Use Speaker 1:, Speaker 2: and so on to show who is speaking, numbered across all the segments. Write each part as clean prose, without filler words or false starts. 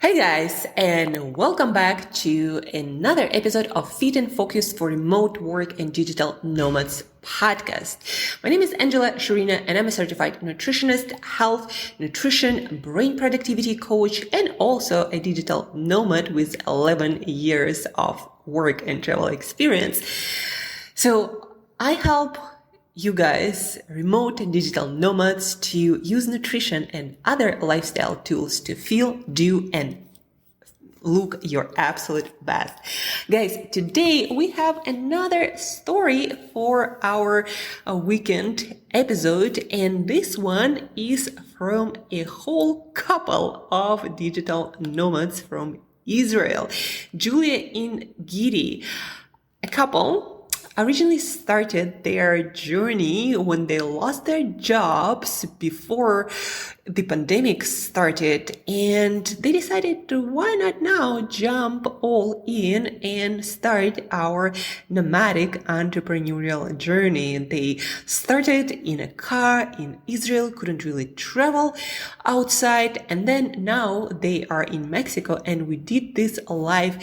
Speaker 1: Hey guys, and welcome back to another episode of Fit and Focus for Remote Work and Digital Nomads podcast. My name is Angela Shurina, and I'm a certified nutritionist, health, nutrition, brain productivity coach, and also a digital nomad with 11 years of work and travel experience. So I help you guys, remote and digital nomads, to use nutrition and other lifestyle tools to feel, do, and look your absolute best. Guys, today we have another story for our weekend episode, and this one is from a whole couple of digital nomads from Israel, Julia and Gidi, a couple originally started their journey when they lost their jobs before the pandemic started, and they decided to why not now jump all in and start our nomadic entrepreneurial journey. They started in a car in Israel, couldn't really travel outside, and then now they are in Mexico, and we did this live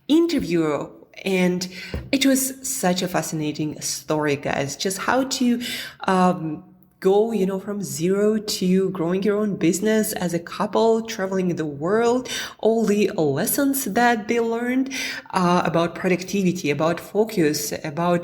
Speaker 1: interview. And it was such a fascinating story, guys, just how to go, from zero to growing your own business as a couple, traveling the world, all the lessons that they learned about productivity, about focus, about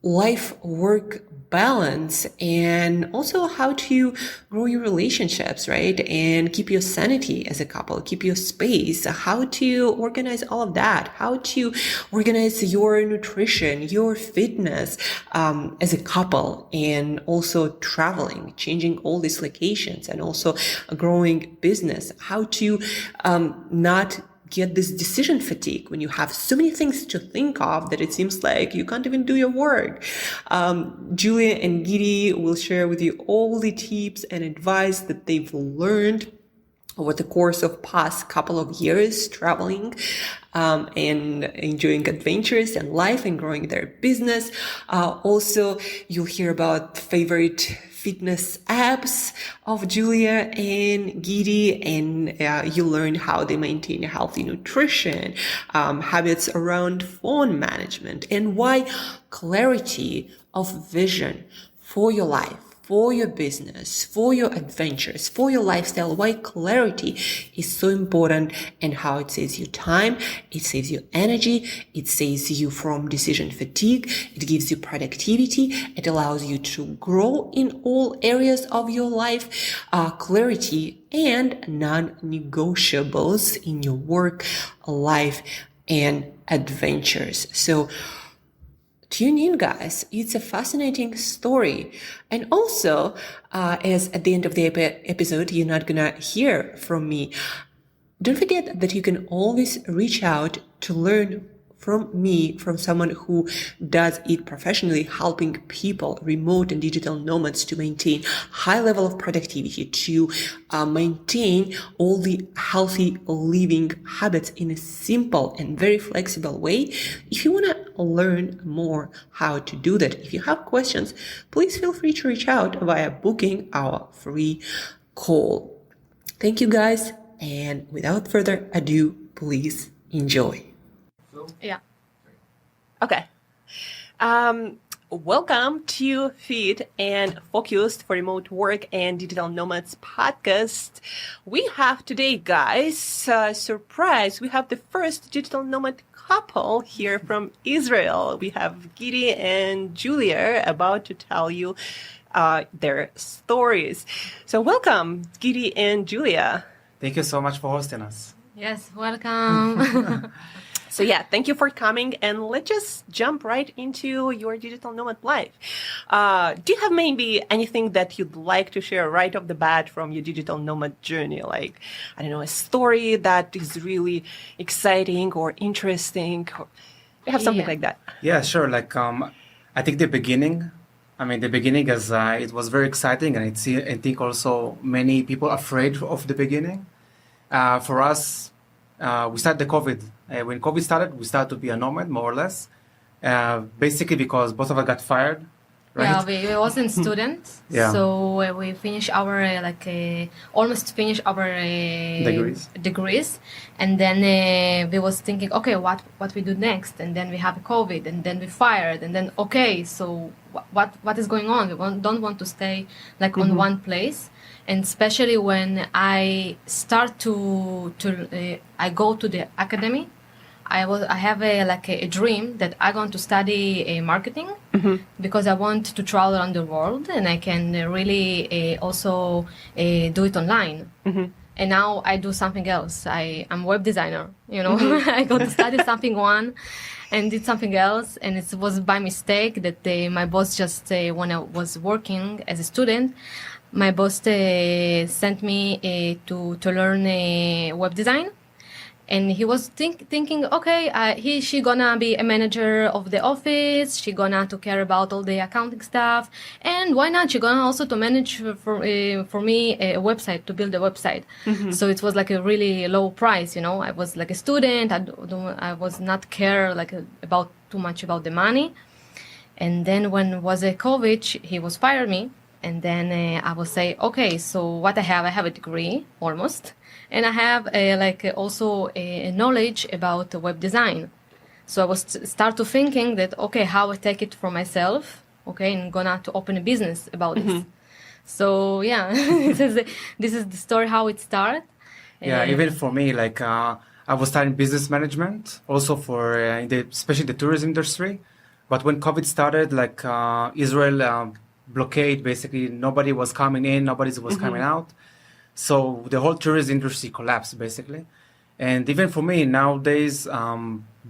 Speaker 1: life-work balance, and also how to grow your relationships, right? And keep your sanity as a couple, keep your space, how to organize all of that, how to organize your nutrition, your fitness as a couple, and also traveling, changing all these locations, and also a growing business, how to not get this decision fatigue when you have so many things to think of that it seems like you can't even do your work. Julia and Gidi will share with you all the tips and advice that they've learned over the course of past couple of years traveling and enjoying adventures and life and growing their business. Also, you'll hear about favorite fitness apps of Julia and Gidi, and you learn how they maintain a healthy nutrition, habits around phone management, and why clarity of vision for your life, for your business, for your adventures, for your lifestyle, why clarity is so important, and how it saves you time, it saves you energy, it saves you from decision fatigue, it gives you productivity, it allows you to grow in all areas of your life, clarity and non-negotiables in your work, life, and adventures. So tune in, guys. It's a fascinating story. And also, as at the end of the episode, you're not gonna hear from me, don't forget that you can always reach out to learn from me, from someone who does it professionally, helping people, remote and digital nomads, to maintain high level of productivity, to maintain all the healthy living habits in a simple and very flexible way. If you want to learn more how to do that, if you have questions, please feel free to reach out via booking our free call. Thank you, guys. And without further ado, please enjoy.
Speaker 2: Yeah.
Speaker 1: Okay. Welcome to Fit and Focused for Remote Work and Digital Nomads podcast. We have today, guys, surprise. We have the first digital nomad couple here from Israel. We have Gidi and Julia about to tell you their stories. So welcome, Gidi and Julia.
Speaker 3: Thank you so much for hosting us.
Speaker 2: Yes, welcome.
Speaker 1: So yeah, thank you for coming, and let's just jump right into your digital nomad life. Do you have maybe anything that you'd like to share right off the bat from your digital nomad journey? Like, I don't know, a story that is really exciting or interesting, or you have something like that?
Speaker 3: Yeah, sure. I think the beginning is it was very exciting, and I think also many people afraid of the beginning. For us, we started the COVID. When COVID started, we started to be a nomad, more or less, basically because both of us got fired
Speaker 2: Yeah,
Speaker 3: right?
Speaker 2: we wasn't students,
Speaker 3: Yeah.
Speaker 2: so we finished our almost finished our degrees, and then we was thinking, okay, what we do next, and then we have COVID, and then we fired, and then okay, so what is going on? Don't want to stay like on one place, and especially when I start to I go to the academy. I have a dream that I'm going to study marketing because I want to travel around the world, and I can really also do it online. And now I do something else. I'm web designer. I got to study something and did something else, and it was by mistake that my boss just when I was working as a student, my boss sent me to learn web design. And he was thinking, okay, she gonna be a manager of the office. She gonna to care about all the accounting stuff, and why not? She gonna also to manage for me a website, to build a website. So it was like a really low price. I was like a student. I was not care about too much about the money. And then when was a COVID, he was fired me. And then I will say, okay, so what I have a degree almost, and I have also a knowledge about web design. So I was start to thinking that, okay, how I take it for myself, okay, and gonna to open a business about this. So yeah, this is the story how it started.
Speaker 3: Yeah, even for me, I was studying business management, also for especially the tourism industry. But when COVID started, Israel blockade, basically nobody was coming in, nobody was coming out. So the whole tourism industry collapsed, basically. And even for me nowadays,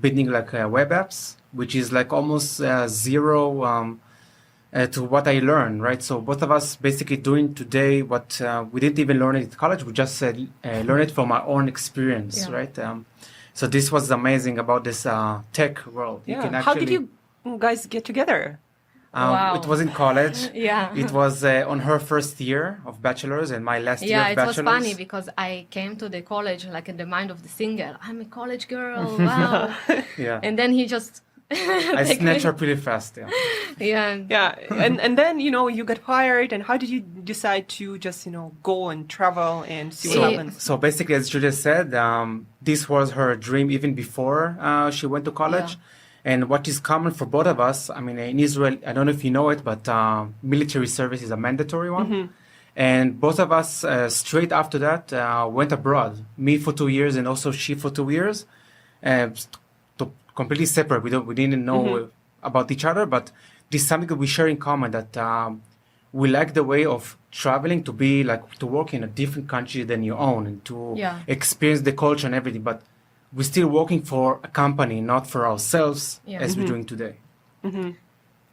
Speaker 3: building web apps, which is almost zero to what I learned, right? So both of us basically doing today what we didn't even learn it at college. We just learned it from our own experience, right? So this was amazing about this tech world.
Speaker 1: Yeah.
Speaker 3: You can
Speaker 1: How did you guys get together?
Speaker 2: Wow.
Speaker 3: It was in college.
Speaker 2: Yeah.
Speaker 3: It was on her first year of bachelor's and my last year of bachelor's.
Speaker 2: Yeah, it was funny because I came to the college in the mind of the singer. I'm a college girl. Wow.
Speaker 3: Yeah.
Speaker 2: And then he just
Speaker 3: I snatched her pretty fast. Yeah.
Speaker 2: Yeah.
Speaker 1: Yeah, and then you got fired, and how did you decide to just go and travel and see what happens?
Speaker 3: So basically, as Julia said, this was her dream even before she went to college.
Speaker 2: Yeah.
Speaker 3: And what is common for both of us, I mean, in Israel, I don't know if you know it, but military service is a mandatory one. And both of us, straight after that, went abroad. Me for 2 years and also she for 2 years. Completely separate. We didn't know about each other, but this is something that we share in common, that we like the way of traveling, to be to work in a different country than your own and to experience the culture and everything. But we're still working for a company, not for ourselves, as we're doing today.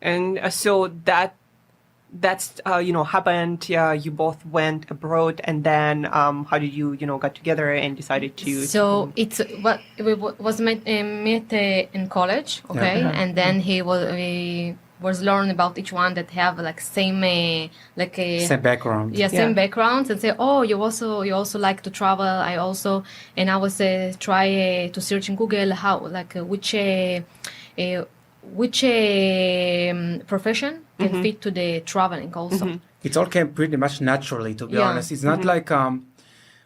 Speaker 1: And so that's happened. Yeah, you both went abroad, and then how did you got together and decided to?
Speaker 2: So it's what we was met in college, okay, and then we was learn about each one that have same
Speaker 3: Same background.
Speaker 2: Same backgrounds, and say, oh, you also like to travel. I also, and I was try to search in Google how which profession can fit to the traveling also.
Speaker 3: It all came pretty much naturally, to be honest. It's not like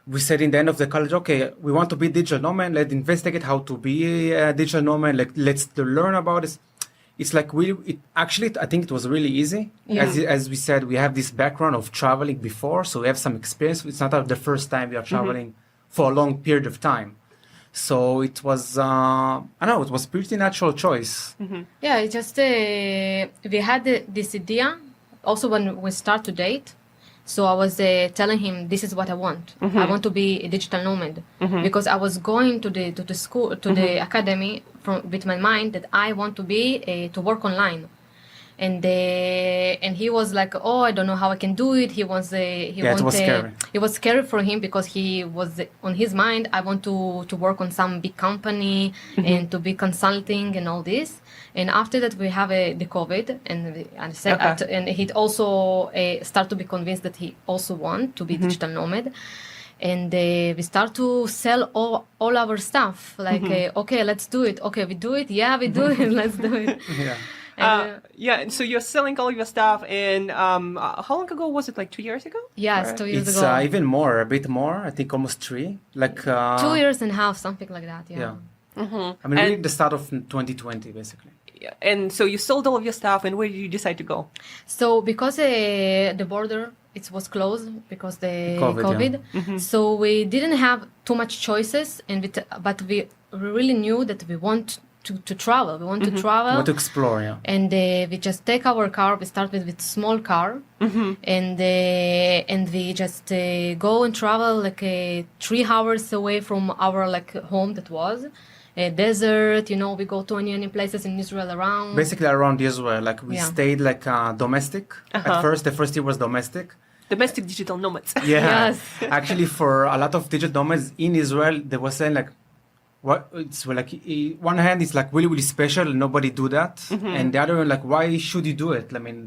Speaker 3: we said in the end of the college, okay, we want to be digital nomad. Let's investigate how to be a digital nomad. Let's learn about this. It's actually, I think it was really easy. As we said, we have this background of traveling before, so we have some experience. It's not the first time we are traveling for a long period of time. So it was, I don't know, it was a pretty natural choice.
Speaker 2: Yeah, it just, we had this idea also when we start to date. So I was telling him, this is what I want. I want to be a digital nomad because I was going to the school, to the academy with my mind that I want to be to work online. And he was like, oh, I don't know how I can do it. It was scary. It was scary for him because he was on his mind, I want to work on some big company and to be consulting and all this. And after that, we have the COVID, and he also start to be convinced that he also want to be digital nomad. And we start to sell all our stuff. Okay, let's do it. Okay, we do it. Yeah, we do it. Let's do it.
Speaker 1: Yeah, and so you're selling all of your stuff, and how long ago was it? Like 2 years ago?
Speaker 2: Yes,
Speaker 1: Or-
Speaker 2: 2 years
Speaker 3: It's
Speaker 2: ago.
Speaker 3: even more, a bit more. I think almost 3. Like
Speaker 2: 2 years and a half, something like that. Yeah.
Speaker 3: Yeah.
Speaker 1: Mhm.
Speaker 3: I mean,
Speaker 1: And-
Speaker 3: really the start of 2020, basically.
Speaker 1: Yeah, and so you sold all of your stuff, and where did you decide to go?
Speaker 2: So because the border it was closed because the
Speaker 3: COVID,
Speaker 2: COVID,
Speaker 3: yeah.
Speaker 2: so we didn't have too much choices, but we really knew that we want to travel. We want to travel.
Speaker 3: Want to explore, yeah.
Speaker 2: And we just take our car. We started with small car, and we just go and travel like 3 hours away from our like home that was a desert. You know, we go to any places in Israel around.
Speaker 3: Basically around Israel, like we
Speaker 2: Yeah.
Speaker 3: stayed like domestic. At first, the first year was domestic.
Speaker 1: Domestic digital nomads.
Speaker 3: Yeah.
Speaker 2: Yes.
Speaker 3: Actually, for a lot of digital nomads in Israel, they were saying like, what it's like. One hand, it's like really, really special. Nobody do that, and the other one, like, why should you do it? I mean,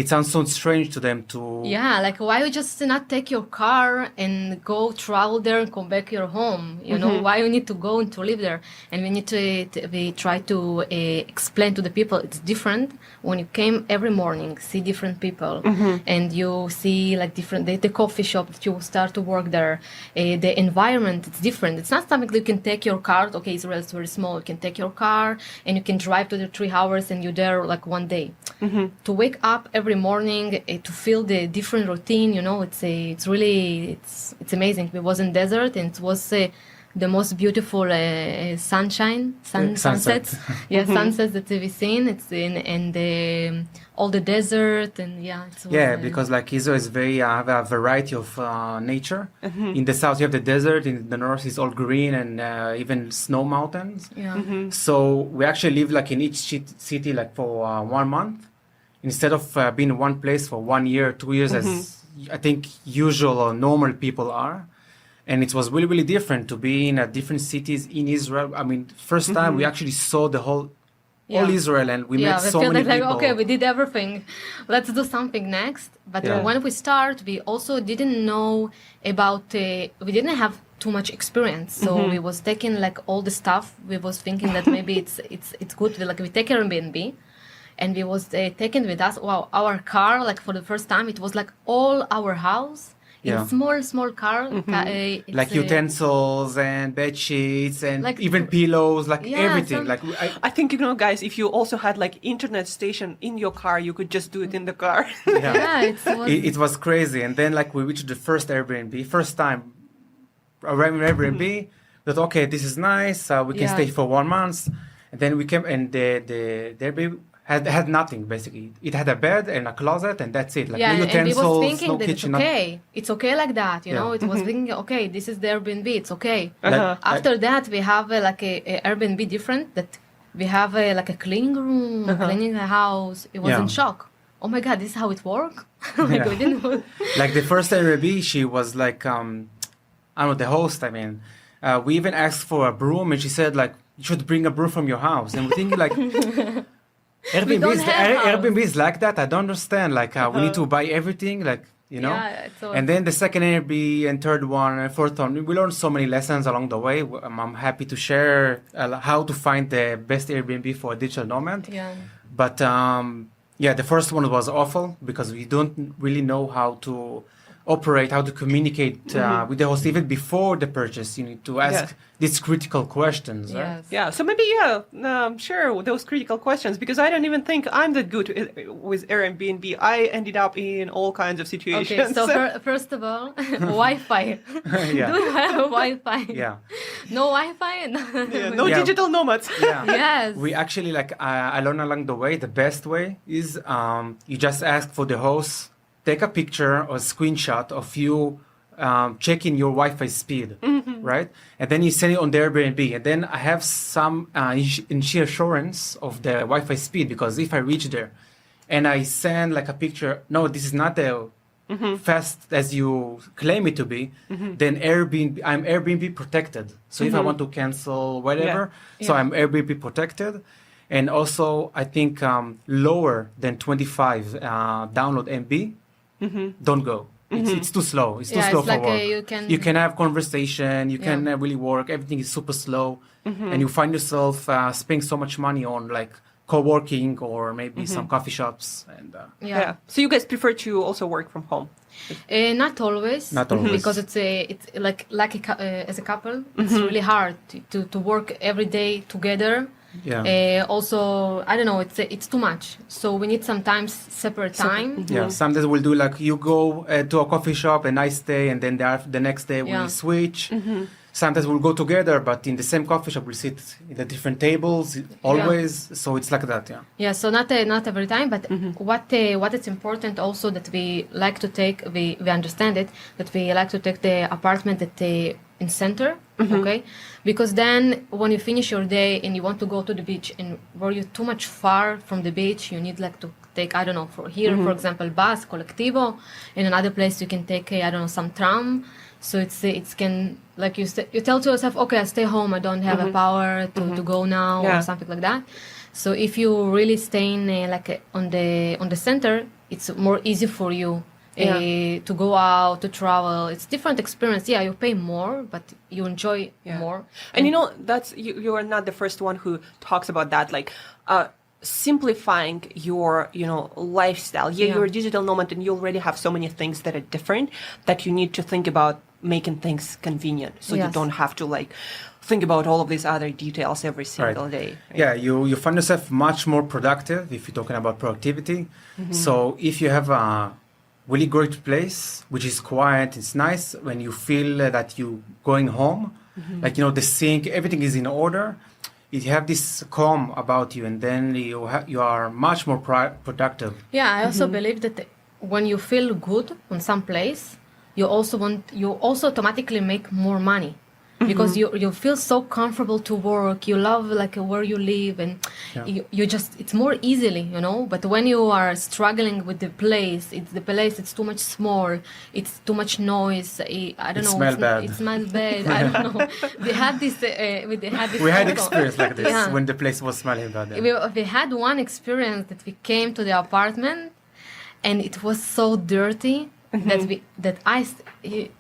Speaker 3: it sounds so strange to them to.
Speaker 2: Yeah, like why you just not take your car and go travel there and come back your home? You know, why you need to go and to live there? And we need we try to explain to the people it's different when you came every morning, see different people, and you see like different the coffee shop that you start to work there, the environment it's different. It's not something that you can take your car. Okay, Israel is very small. You can take your car and you can drive to the 3 hours and you're there like one day. To wake up every morning to feel the different routine, you know, it's really amazing. We was in desert and it was the most beautiful
Speaker 3: Sunset.
Speaker 2: sunsets. Yeah, sunsets that we've seen. It's in and all the desert and yeah.
Speaker 3: Yeah, because like Israel is very have a variety of nature. In the south, you have the desert. In the north, it's all green and even snow mountains.
Speaker 2: Yeah.
Speaker 3: So we actually live like in each city like for 1 month, instead of being in one place for 1 year, 2 years, as I think usual or normal people are. And it was really, really different to be in different cities in Israel. I mean, first time we actually saw the whole all Israel, and we met
Speaker 2: we
Speaker 3: so
Speaker 2: feel
Speaker 3: many
Speaker 2: like,
Speaker 3: people.
Speaker 2: okay, we did everything. Let's do something next. But
Speaker 3: Yeah.
Speaker 2: when we start, we also didn't know about. We didn't have too much experience, so we was taking like all the stuff. We was thinking that maybe it's good. Like we take Airbnb, and we was taken with us. Wow, our car. Like for the first time, it was like all our house.
Speaker 3: Yeah.
Speaker 2: In small car, it's,
Speaker 3: Like utensils and bed sheets and
Speaker 2: Like-
Speaker 3: even pillows, like
Speaker 2: Yeah,
Speaker 3: everything.
Speaker 2: some-
Speaker 3: Like
Speaker 1: I think, you know, guys, if you also had like internet station in your car, you could just do it in the car.
Speaker 2: yeah,
Speaker 3: it was crazy. And then like we reached the first Airbnb, first time around Airbnb. That okay, this is nice. We can
Speaker 2: Yeah.
Speaker 3: stay for 1 month. And then we came, and the Airbnb had nothing basically. It had a bed and a closet, and that's it. Like
Speaker 2: yeah,
Speaker 3: no
Speaker 2: and we
Speaker 3: utensils,
Speaker 2: was thinking
Speaker 3: no
Speaker 2: that
Speaker 3: kitchen.
Speaker 2: it's okay. It's okay like that, you know.
Speaker 3: Yeah.
Speaker 2: It was thinking, okay, this is the Airbnb. It's okay.
Speaker 3: Like-
Speaker 2: After that, we have like a Airbnb different that we have like a cleaning room, cleaning a house. It was
Speaker 3: Yeah.
Speaker 2: in shock. Oh my God, this is how it works? Like
Speaker 3: Yeah.
Speaker 2: we didn't know.
Speaker 3: Like the first Airbnb, she was like, I don't know, the host. I mean, we even asked for a broom, and she said like, you should bring a broom from your house. And we're thinking like,
Speaker 2: don't have house.
Speaker 3: Airbnb is like that. I don't understand. Like we need to buy everything, like you know.
Speaker 2: Yeah, it's
Speaker 3: And then the second Airbnb and third one and fourth one, we learned so many lessons along the way. I'm happy to share how to find the best Airbnb for a digital nomad.
Speaker 2: Yeah.
Speaker 3: But yeah, the first one was awful because we don't really know how to operate, how to communicate with the host even before the purchase. You need to ask
Speaker 1: Yes.
Speaker 3: these critical questions. Right?
Speaker 2: Yes.
Speaker 1: Yeah, so maybe, sure, those critical questions, because I don't even think I'm that good with Airbnb. I ended up in all kinds of situations.
Speaker 2: Okay, so first of all, Wi-Fi.
Speaker 3: Yeah.
Speaker 2: Do you have Wi-Fi?
Speaker 3: Yeah.
Speaker 2: No Wi-Fi?
Speaker 1: Yeah, no
Speaker 3: Yeah.
Speaker 1: digital nomads.
Speaker 3: Yeah.
Speaker 2: Yes.
Speaker 3: We actually I learned along the way, the best way is you just ask for the host, take a picture or screenshot of you checking your Wi-Fi speed, right? And then you send it on the Airbnb. And then I have some assurance of the Wi-Fi speed, because if I reach there and I send like a picture, no, this is not the fast as you claim it to be, then I'm Airbnb protected. So if I want to cancel whatever, so
Speaker 2: Yeah.
Speaker 3: I'm Airbnb protected. And also, I think lower than 25 download MB, don't go. It's too slow. It's too
Speaker 2: Yeah,
Speaker 3: slow
Speaker 2: it's
Speaker 3: for
Speaker 2: like,
Speaker 3: work.
Speaker 2: you can-
Speaker 3: have conversation. You can really work. Everything is super slow, and you find yourself spending so much money on like co-working or maybe some coffee shops. And
Speaker 1: Yeah. So you guys prefer to also work from home?
Speaker 2: Not always.
Speaker 3: Not always.
Speaker 2: Because it's as a couple, it's really hard to work every day together.
Speaker 3: Yeah.
Speaker 2: Also, I don't know, it's too much. So we need sometimes separate time.
Speaker 3: Yeah, sometimes we'll do like you go to a coffee shop a nice day, and then the next day we switch. Sometimes we'll go together, but in the same coffee shop we'll sit at the different tables always. So it's like that, yeah.
Speaker 2: Yeah, so not every time, but what is important also that we like to take, we understand it, that we like to take the apartment at in center, okay? Because then when you finish your day and you want to go to the beach and where you're too much far from the beach, you need like to take, I don't know, for here, for example, bus, collectivo. In another place you can take, I don't know, some tram. So it can, like you tell to yourself, okay, I stay home, I don't have a power to go now or something like that. So if you really stay in on the center, it's more easy for you to go out, to travel. It's different experience. Yeah, you pay more, but you enjoy more.
Speaker 1: And that's you are not the first one who talks about that, like simplifying your lifestyle. You're a digital nomad and you already have so many things that are different that you need to think about making things convenient, so you don't have to like think about all of these other details every single day. Right?
Speaker 3: Yeah, you find yourself much more productive if you're talking about productivity. So if you have a really great place which is quiet, it's nice when you feel that you going home, like the sink, everything is in order. You have this calm about you, and then you are much more productive.
Speaker 2: Yeah, I also believe that when you feel good on some place, you also automatically make more money. Because you feel so comfortable to work, you love like where you live, and you just, it's more easily, but when you are struggling with the place, it's too much small, it's too much noise, I don't know, it smells bad, I don't know. We had experience
Speaker 3: like this when the place was smelling bad.
Speaker 2: We had one experience that we came to the apartment and it was so dirty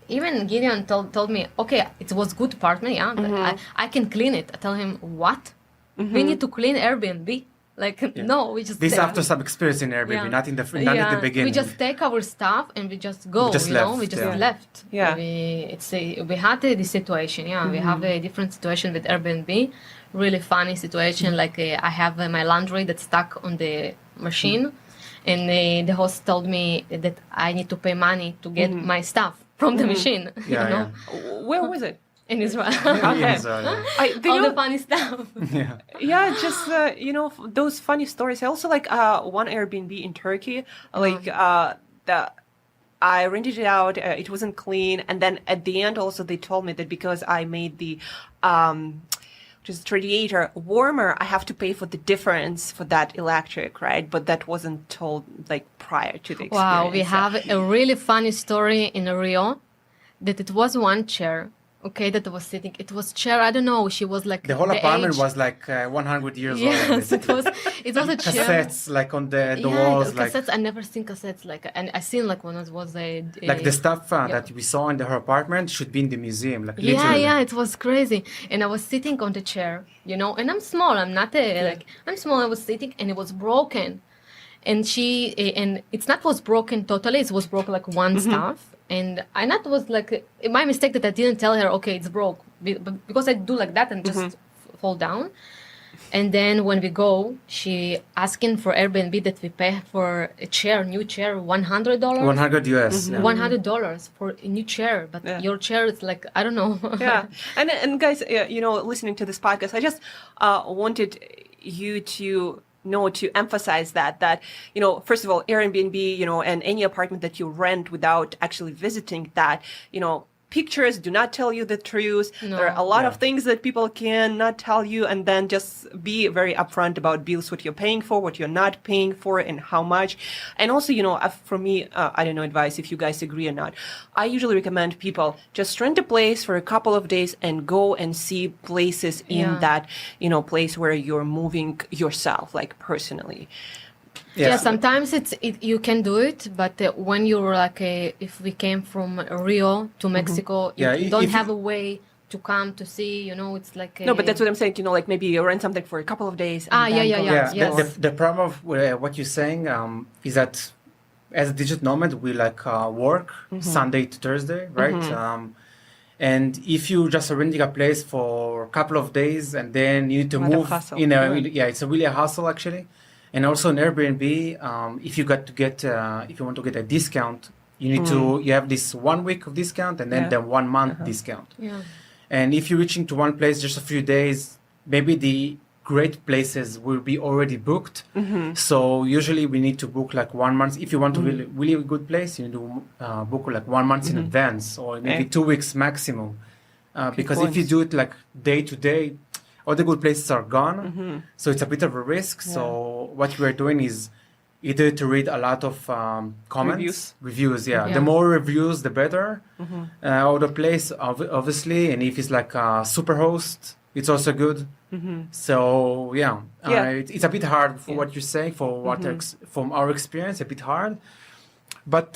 Speaker 2: even Gideon told me, okay, it was good apartment, but I can clean it. I tell him, what? We need to clean Airbnb. No, we just...
Speaker 3: This after some experience in Airbnb, not in the beginning.
Speaker 2: We just take our stuff and we just go, we just left.
Speaker 1: Yeah.
Speaker 2: We had this situation, we have a different situation with Airbnb, really funny situation, like I have my laundry that's stuck on the machine. And the host told me that I need to pay money to get my stuff from the machine.
Speaker 3: Yeah.
Speaker 1: Where was it?
Speaker 2: In Israel.
Speaker 3: In Israel,
Speaker 2: All the funny stuff.
Speaker 1: Just those funny stories. I also like one Airbnb in Turkey. I rented it out. It wasn't clean, and then at the end, also they told me that because I made the just radiator warmer, I have to pay for the difference for that electric, right? But that wasn't told prior to the experience.
Speaker 2: Wow, we have a really funny story in Rio that it was one chair, okay, that was sitting. It was chair, I don't know, she was like...
Speaker 3: The whole apartment was 100 years old.
Speaker 2: Yes, it was a chair.
Speaker 3: Cassettes, on the walls.
Speaker 2: Cassettes, I never seen cassettes, and I seen when it was a...
Speaker 3: the stuff that we saw in her apartment should be in the museum, literally.
Speaker 2: Yeah, it was crazy. And I was sitting on the chair, and I'm small, I'm not I'm small, I was sitting, and it was broken. And it's not was broken totally, it was broken one stuff. And I not was my mistake that I didn't tell her, okay, it's broke, because I do like that and just fall down. And then when we go, she asking for Airbnb that we pay for a new chair, $100.
Speaker 3: $100 US. Yeah.
Speaker 2: $100 for a new chair, but your chair is I don't know.
Speaker 1: Yeah, and guys, listening to this podcast, I just wanted you to emphasize that first of all, Airbnb, and any apartment that you rent without actually visiting that, pictures do not tell you the truth. No. There are a lot of things that people can not tell you, and then just be very upfront about bills, what you're paying for, what you're not paying for, and how much. And also, for me, I don't know advice if you guys agree or not. I usually recommend people just rent a place for a couple of days and go and see places in that, place where you're moving yourself, personally.
Speaker 2: Yeah, sometimes you can do it, but when you're if we came from Rio to Mexico, you don't have a way to come to see, it's like
Speaker 1: No, but that's what I'm saying, like maybe you rent something for a couple of days. And
Speaker 2: yeah.
Speaker 1: Yes.
Speaker 3: The problem of what you're saying is that as a digital nomad, we work Sunday to Thursday, right? And if you just are renting a place for a couple of days and then you need to move, it's a really a hassle actually. And also in Airbnb, if you want to get a discount, you have this 1 week of discount and then the 1 month discount.
Speaker 2: Yeah.
Speaker 3: And if you're reaching to one place just a few days, maybe the great places will be already booked. So usually we need to book 1 month. If you want to really good place, you need to book 1 month in advance or maybe 2 weeks maximum. Because if you do it day to day, all the good places are gone. So it's a bit of a risk. Yeah. So what we're doing is either to read a lot of comments, reviews. The more reviews, the better. Of the place, obviously. And if it's a super host, it's also good. So it's a bit hard for what you say, for what from our experience, a bit hard. But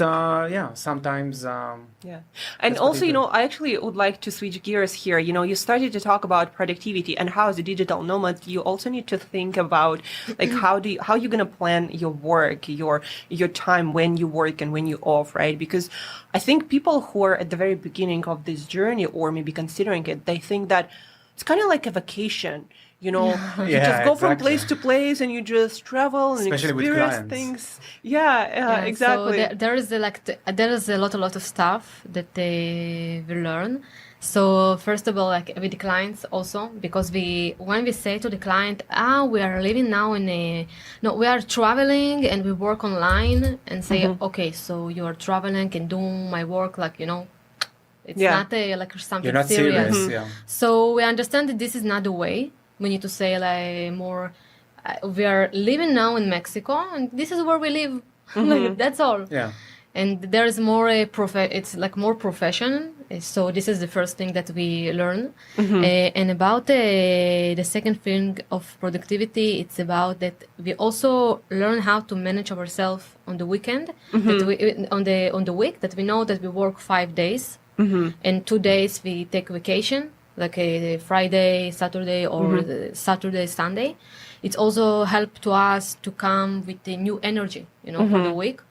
Speaker 3: sometimes.
Speaker 1: And also, I actually would like to switch gears here. You started to talk about productivity, and how as a digital nomad, you also need to think about how you're gonna plan your work, your time when you work and when you off, right? Because I think people who are at the very beginning of this journey or maybe considering it, they think that it's kind of like a vacation. You just go from place to place and you just travel and
Speaker 3: especially
Speaker 1: experience things. Exactly.
Speaker 2: So there is a lot of stuff that we learn. So first of all, with the clients also, because when we say to the client, we are living now we are traveling and we work online, and say, okay, so you are traveling and do my work, it's not something
Speaker 3: You're not serious.
Speaker 2: So we understand that this is not the way. We need to say more, we are living now in Mexico and this is where we live. That's all.
Speaker 3: Yeah.
Speaker 2: And there is more it's more profession. So this is the first thing that we learn. And about the second thing of productivity, it's about that we also learn how to manage ourselves on the weekend, that on the week, that we know that we work 5 days and 2 days we take vacation. A Friday, Saturday, or Saturday, Sunday. It's also helped to us to come with a new energy, for the week.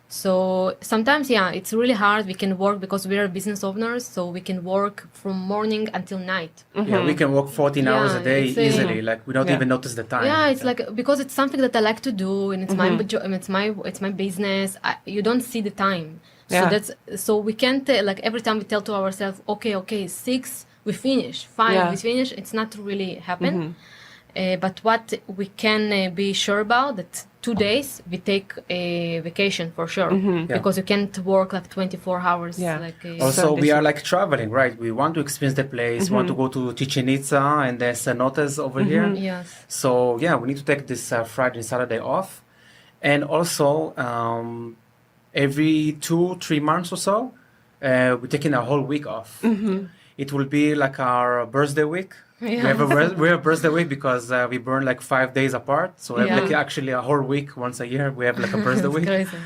Speaker 2: So sometimes, it's really hard. We can work because we are business owners, so we can work from morning until night.
Speaker 3: Yeah, we can work 14 hours a day easily. We don't even notice the time.
Speaker 2: Yeah, it's because it's something that I like to do, and it's it's my business. You don't see the time.
Speaker 1: Yeah.
Speaker 2: So we can't every time we tell to ourselves, okay, 6. We finish 5. We finish. It's not really happen. But what we can be sure about, that 2 days we take a vacation for sure, because you can't work 24 hours.
Speaker 3: Also, we are traveling, right? We want to experience the place. We want to go to Chichen Itza and the cenotes over here.
Speaker 2: Yes.
Speaker 3: So we need to take this Friday and Saturday off, and also every 2-3 months or so, we're taking a whole week off. It will be our birthday week. We have a birthday week because we burn 5 days apart. So we have actually a whole week once a year. We have a birthday week.
Speaker 2: Crazy.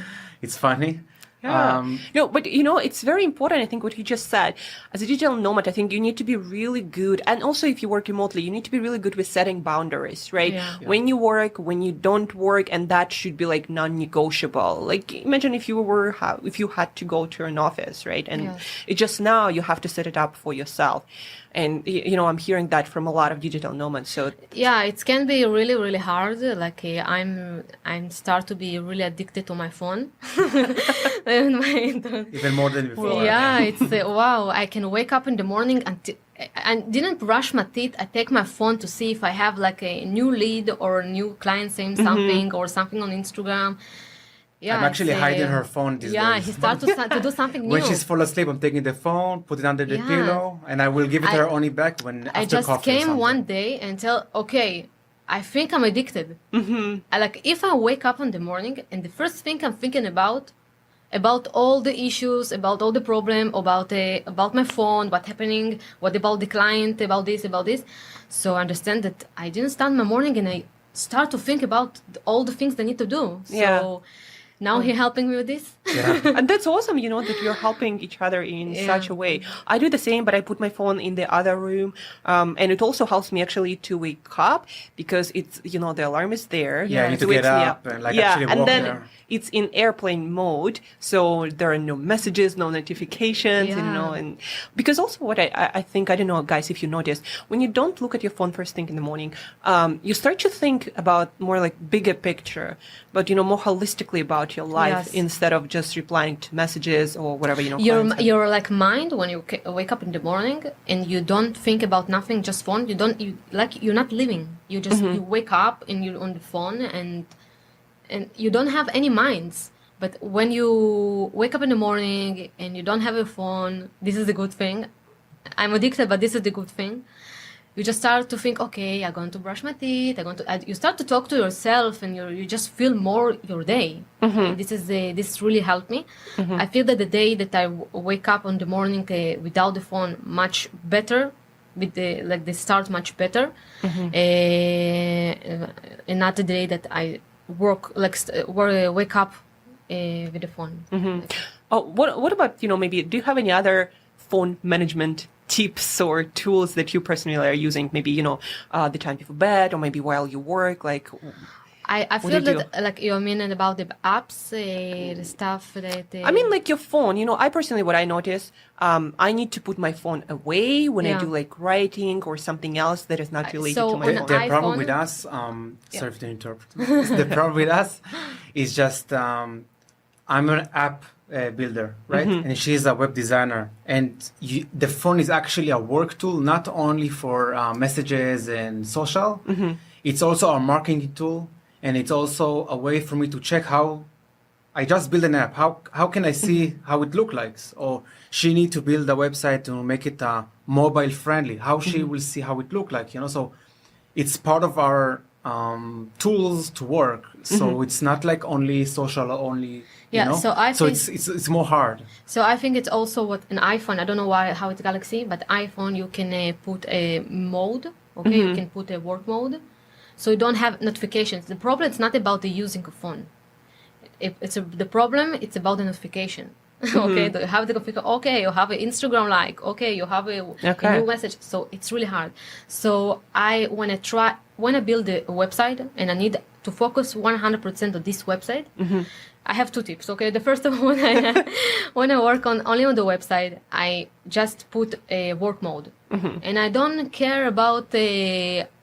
Speaker 3: It's funny.
Speaker 1: But it's very important. I think what you just said, as a digital nomad, I think you need to be really good. And also if you work remotely, you need to be really good with setting boundaries, right? When you work, when you don't work, and that should be non-negotiable. Imagine if you had to go to an office, right? And it just now you have to set it up for yourself. And, I'm hearing that from a lot of digital nomads. So
Speaker 2: it can be really, really hard. I'm start to be really addicted to my phone.
Speaker 3: Even more than before.
Speaker 2: It's wow. I can wake up in the morning and didn't brush my teeth. I take my phone to see if I have a new lead or a new client saying something or something on Instagram.
Speaker 3: I'm actually hiding her phone these days.
Speaker 2: Yeah, he starts to do something new.
Speaker 3: When she's fall asleep, I'm taking the phone, put it under the pillow, and I will give it her only back after
Speaker 2: I just
Speaker 3: coffee
Speaker 2: came one day and I think I'm addicted. If I wake up in the morning and the first thing I'm thinking about all the issues, about all the problem, about my phone, what's happening, what about the client, about this. So I understand that I didn't start my morning and I start to think about all the things I need to do. So Now he's helping me with this.
Speaker 3: Yeah.
Speaker 1: And that's awesome, that you're helping each other in such a way. I do the same, but I put my phone in the other room. And it also helps me actually to wake up because it's, the alarm is there.
Speaker 3: Yeah, you need to
Speaker 1: wakes
Speaker 3: get
Speaker 1: me
Speaker 3: up and actually walk
Speaker 1: and then
Speaker 3: there.
Speaker 1: it's in airplane mode. So there are no messages, no notifications, and because also what I think, I don't know, guys, if you noticed, when you don't look at your phone first thing in the morning, you start to think about more like bigger picture, but, more holistically about your life instead of just replying to messages or whatever,
Speaker 2: Your like mind, when you wake up in the morning and you don't think about nothing, just phone, you're not living. You just, you wake up and you're on the phone and you don't have any minds. But when you wake up in the morning and you don't have a phone, this is the good thing. I'm addicted, but this is the good thing. You just start to think, okay, I'm going to brush my teeth. You start to talk to yourself, and you just feel more your day. This really helped me. I feel that the day that I wake up in the morning without the phone, much better. With the start much better. And not the day that I wake up with the phone.
Speaker 1: What about, maybe, do you have any other phone management tips or tools that you personally are using? Maybe, the time before bed or maybe while you work, like...
Speaker 2: I feel that, like, you mean about the apps, the stuff that...
Speaker 1: I mean, like your phone, I personally, what I notice, I need to put my phone away when I do like writing or something else that is not related to my phone.
Speaker 3: The problem with us, sorry to interrupt, the problem with us is just, I'm an app builder, right? And she's a web designer. And the phone is actually a work tool, not only for messages and social. It's also a marketing tool. And it's also a way for me to check how I just build an app. How can I see how it look like? Or she need to build a website to make it mobile friendly. How she will see how it look like, So it's part of our tools to work. So it's not like only social or only.
Speaker 2: So I think
Speaker 3: it's more hard.
Speaker 2: So I think it's also what an iPhone. I don't know how it's Galaxy, but iPhone you can put a mode. Okay, you can put a work mode. So you don't have notifications. The problem is not about the using of phone. The problem, it's about the notification. Okay, you have the configure. Okay, you have an Instagram like. Okay, you have a new message. So it's really hard. So when I build a website and I need to focus 100% on this website, I have two tips. Okay, the first one, when I work only on the website, I just put a work mode, and I don't care about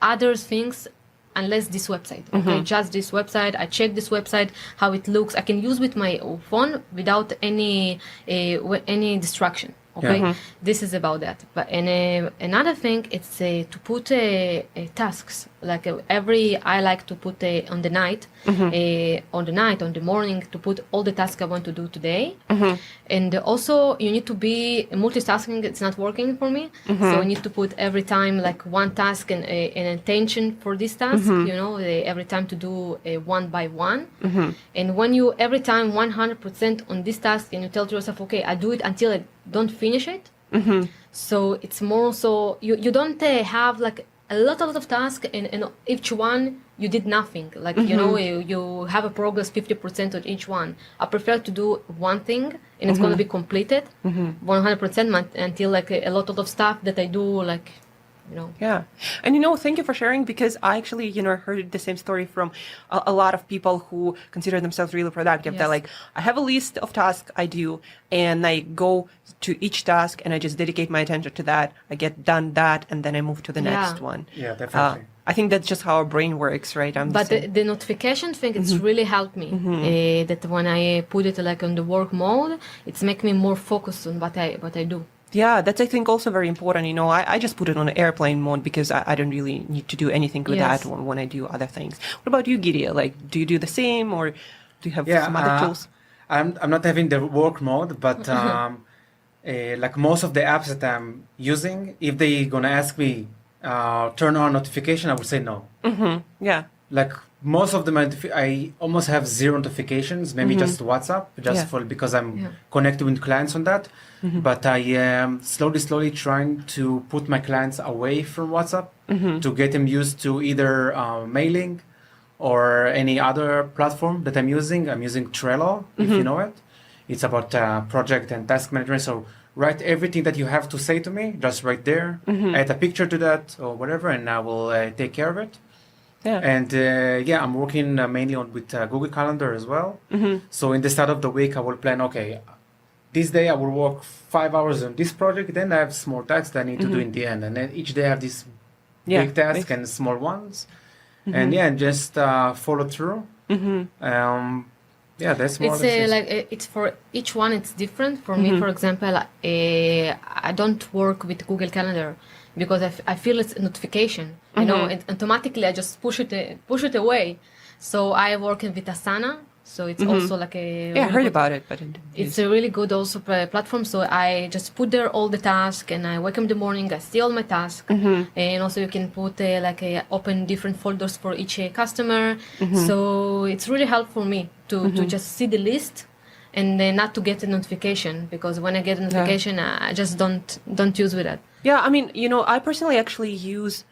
Speaker 2: other things. Unless this website, okay, just this website. I check this website, how it looks. I can use with my phone without any distraction. Okay, this is about that. But another thing, it's to put tasks. Like I like to put on the night, on the morning, to put all the tasks I want to do today. And also you need to be multitasking. It's not working for me. So I need to put every time like one task and an attention for this task. Every time to do one by one. And when you every time 100% on this task, and you tell to yourself, okay, I do it until I don't finish it. So it's more so you don't have like a lot of tasks, and each one you did nothing. Like you have a progress 50% on each one. I prefer to do one thing and it's going to be completed 100% until like a lot of stuff that I do like.
Speaker 1: Yeah. And, thank you for sharing, because I actually, heard the same story from a lot of people who consider themselves really productive.
Speaker 2: Yes.
Speaker 1: They're like, I have a list of tasks I do, and I go to each task and I just dedicate my attention to that. I get done that, and then I move to the next one.
Speaker 3: Yeah, definitely.
Speaker 1: I think that's just how our brain works, right?
Speaker 2: But the notification thing, it's really helped me. That when I put it like on the work mode, it's make me more focused on what I do.
Speaker 1: Yeah, that's, I think, also very important. I just put it on airplane mode because I don't really need to do anything with that when I do other things. What about you, Gideon? Like, do you do the same, or do you have some other tools?
Speaker 3: I'm not having the work mode, but like most of the apps that I'm using, if they're going to ask me turn on notification, I would say no.
Speaker 1: Yeah.
Speaker 3: Like most of them, I almost have zero notifications, maybe just WhatsApp, because I'm connected with clients on that. But I am slowly trying to put my clients away from WhatsApp to get them used to either mailing or any other platform that I'm using Trello, if you know it. It's about project and task management. So write everything that you have to say to me, just right there. Add a picture to that or whatever, and I will take care of it.
Speaker 1: Yeah.
Speaker 3: And I'm working mainly with Google Calendar as well. So in the start of the week, I will plan, okay, this day I will work 5 hours on this project, then I have small tasks that I need to do in the end. And then each day I have these big tasks and small ones. And just follow through. That's more.
Speaker 2: It's for each one. It's different. For me, for example, I don't work with Google Calendar because I feel it's a notification. You know, and automatically I just push it away. So I work in Vitasana. So it's also like a
Speaker 1: I heard about it, but
Speaker 2: it's a really good also platform. So I just put there all the tasks, and I wake up in the morning, I see all my tasks, and also you can put open different folders for each customer. So it's really helpful for me to just see the list and not to get a notification, because when I get a notification, I just don't use with that.
Speaker 1: Yeah, I mean, I personally actually use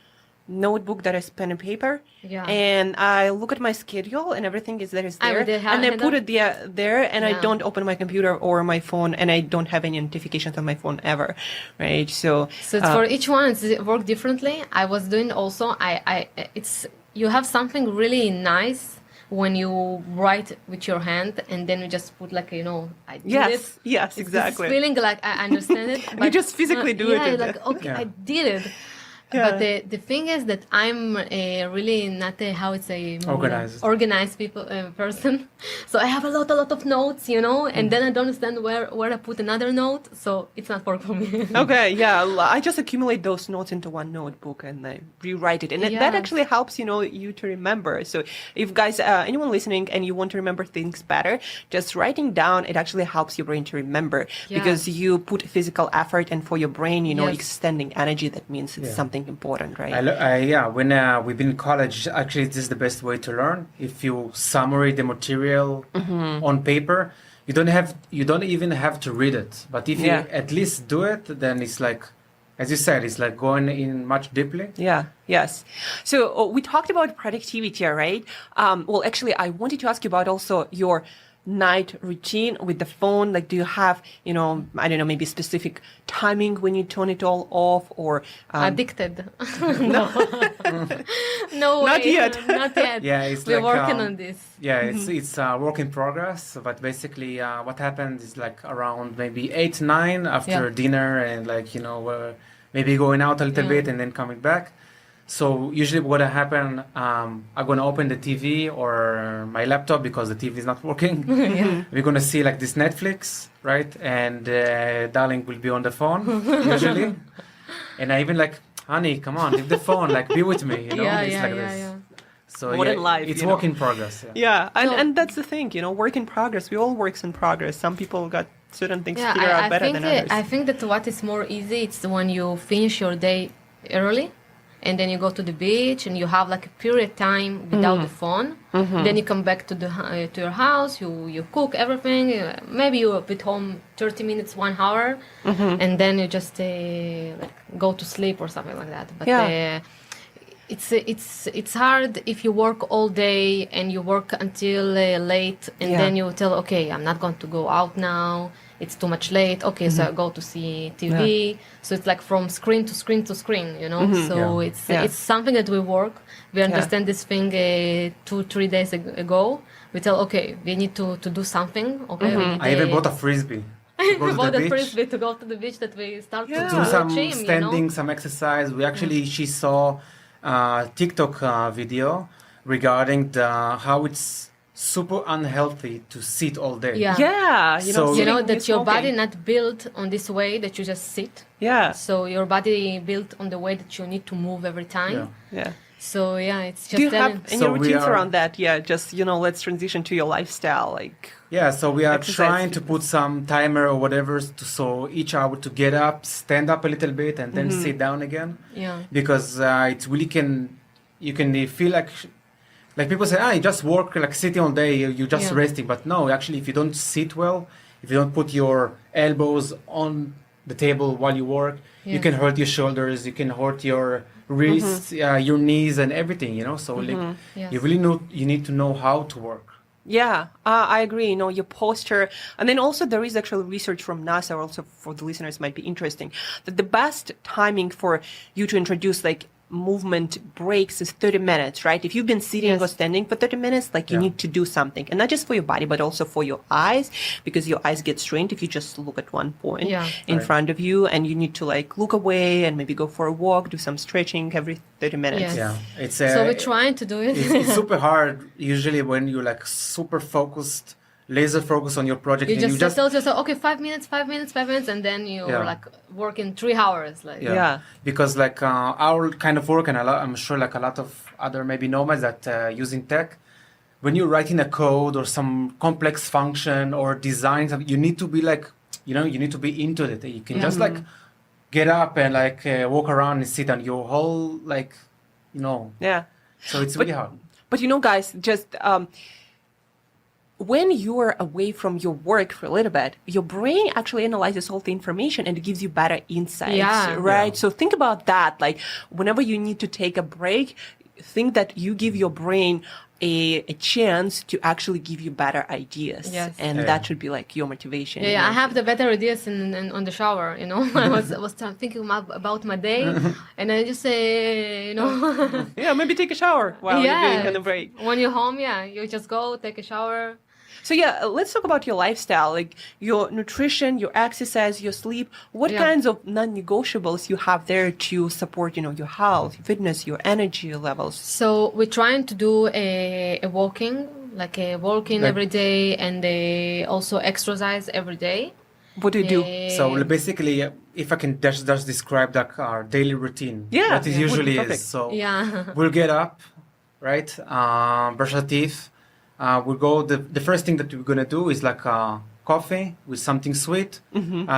Speaker 1: notebook that is pen and paper, and I look at my schedule and everything is there, and I put it there, and I don't open my computer or my phone, and I don't have any notifications on my phone ever, right? So
Speaker 2: it's for each one, it's work differently. I was doing also, you have something really nice when you write with your hand, and then you just put I did it.
Speaker 1: Yes,
Speaker 2: it's
Speaker 1: exactly.
Speaker 2: This feeling like I understand it.
Speaker 1: But you just physically do it.
Speaker 2: I did it. Yeah. But the thing is that I'm really not organized person. So I have a lot of notes, and then I don't understand where I put another note. So it's not work for me.
Speaker 1: Okay, yeah. I just accumulate those notes into one notebook and I rewrite it. And that actually helps, you to remember. So if guys, anyone listening and you want to remember things better, just writing down, it actually helps your brain to remember because you put physical effort, and for your brain, extending energy, that means it's something important, right?
Speaker 3: When we've been in college, actually this is the best way to learn. If you summary the material on paper, you don't even have to read it, but if you at least do it, then it's like, as you said, it's like going in much deeply.
Speaker 1: Yes. So we talked about productivity, right? Well, actually, I wanted to ask you about also your night routine with the phone. Like, do you have, I don't know, maybe specific timing when you turn it all off, or
Speaker 2: addicted? No, no,
Speaker 1: not yet.
Speaker 2: Not yet.
Speaker 3: Yeah, it's
Speaker 2: we're working on this.
Speaker 3: Yeah, it's a work in progress. But basically, what happens is like around maybe 8-9 after dinner, and maybe going out a little bit and then coming back. So usually what happen, I'm going to open the TV or my laptop because the TV is not working. We're going to see like this Netflix, right? And darling will be on the phone usually. And I even like, honey, come on, leave the phone, like be with me, this. So
Speaker 1: modern life,
Speaker 3: it's work in progress.
Speaker 1: And that's the thing, work in progress. We all works in progress. Some people got certain things figured out better than others.
Speaker 2: I think that what is more easy, it's when you finish your day early, and then you go to the beach and you have like a period time without the phone. Then you come back to your house, you cook everything, maybe you're at home 30 minutes, 1 hour, and then you just go to sleep or something like that. But it's hard if you work all day and you work until late, and then you tell, okay, I'm not going to go out now, it's too much late, okay, so I go to see TV. So it's like from screen to screen to screen, so it's something that we understand this thing 2-3 days ago. We tell, okay, we need to do something. Okay,
Speaker 3: I even bought a frisbee.
Speaker 2: We bought a frisbee to go to the beach, that we start to
Speaker 3: do some standing, some exercise. We actually, she saw TikTok video regarding how it's super unhealthy to sit all day.
Speaker 2: That your body not built on this way that you just sit. So your body built on the way that you need to move every time. So it's just.
Speaker 1: Do you have any routines around that? Just let's transition to your lifestyle,
Speaker 3: so we are trying to put some timer or whatever, so each hour to get up, stand up a little bit, and then sit down again. Because it really you can feel like people say, you just work like sitting all day, you're just resting. But no, actually, if you don't sit well, if you don't put your elbows on the table while you work. You can hurt your shoulders, you can hurt your wrists, your knees and everything, you know. So like you really you need to know how to work.
Speaker 1: Yeah, I agree. You know, your posture. And then also there is actually research from NASA, also for the listeners might be interesting, that the best timing for you to introduce like movement breaks is 30 minutes, right? If you've been sitting or standing for 30 minutes, like you need to do something. And not just for your body, but also for your eyes, because your eyes get strained if you just look at one point in front of you, and you need to like look away and maybe go for a walk, do some stretching every 30 minutes.
Speaker 2: Yes.
Speaker 3: Yeah, it's
Speaker 2: so we're trying to do it.
Speaker 3: It's super hard usually when you're like super focused, laser focus on your project.
Speaker 2: You just tell yourself, okay, 5 minutes, and then you're like working 3 hours. Like
Speaker 3: because like our kind of work, and I'm sure like a lot of other maybe nomads that using tech, when you're writing a code or some complex function or design, you need to be like, you know, you need to be into it. You can just like get up and like walk around and sit on your whole like, you know.
Speaker 1: Yeah.
Speaker 3: So it's really hard.
Speaker 1: But you know, guys, just when you're away from your work for a little bit, your brain actually analyzes all the information and it gives you better insights, right? So think about that. Like whenever you need to take a break, think that you give your brain a chance to actually give you better ideas. Yes. And that should be like your motivation.
Speaker 2: Yeah, I have the better ideas on the shower, you know. I was thinking about my day and I just say, you know.
Speaker 1: Maybe take a shower while you're doing on the break.
Speaker 2: When you're home, you just go take a shower.
Speaker 1: So let's talk about your lifestyle, like your nutrition, your exercise, your sleep. What kinds of non-negotiables you have there to support, you know, your health, fitness, your energy levels?
Speaker 2: So we're trying to do a walking every day, and also exercise every day.
Speaker 1: What do you do?
Speaker 3: So basically, if I can just describe like our daily routine, what it usually is. So we'll get up, right? Brush our teeth. We'll go. The first thing that we're gonna do is like coffee with something sweet.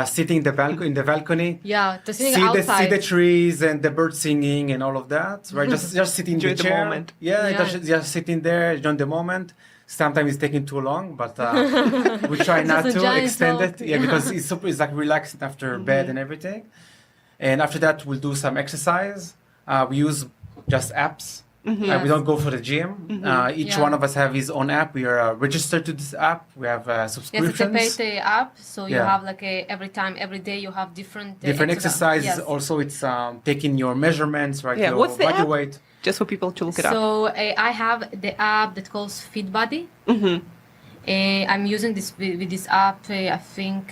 Speaker 3: Sitting in the balcony.
Speaker 2: Yeah, sitting outside.
Speaker 3: See the trees and the birds singing and all of that. Right, just sitting in the chair.
Speaker 1: The moment.
Speaker 3: Just sitting there, enjoy the moment. Sometimes it's taking too long, but we try not to extend it. Yeah, because it's like relaxing after bed and everything. And after that, we'll do some exercise. We use just apps. We don't go for the gym. Each one of us have his own app. We are registered to this app. We have subscriptions.
Speaker 2: Yes, it's a paid app. So you have like every day you have different
Speaker 3: exercises. Yes. Also, it's taking your measurements, right?
Speaker 1: Yeah. What's the
Speaker 3: body
Speaker 1: app?
Speaker 3: Weight.
Speaker 1: Just for people to look it up.
Speaker 2: So I have the app that calls FitBody. I'm using this with this app. I think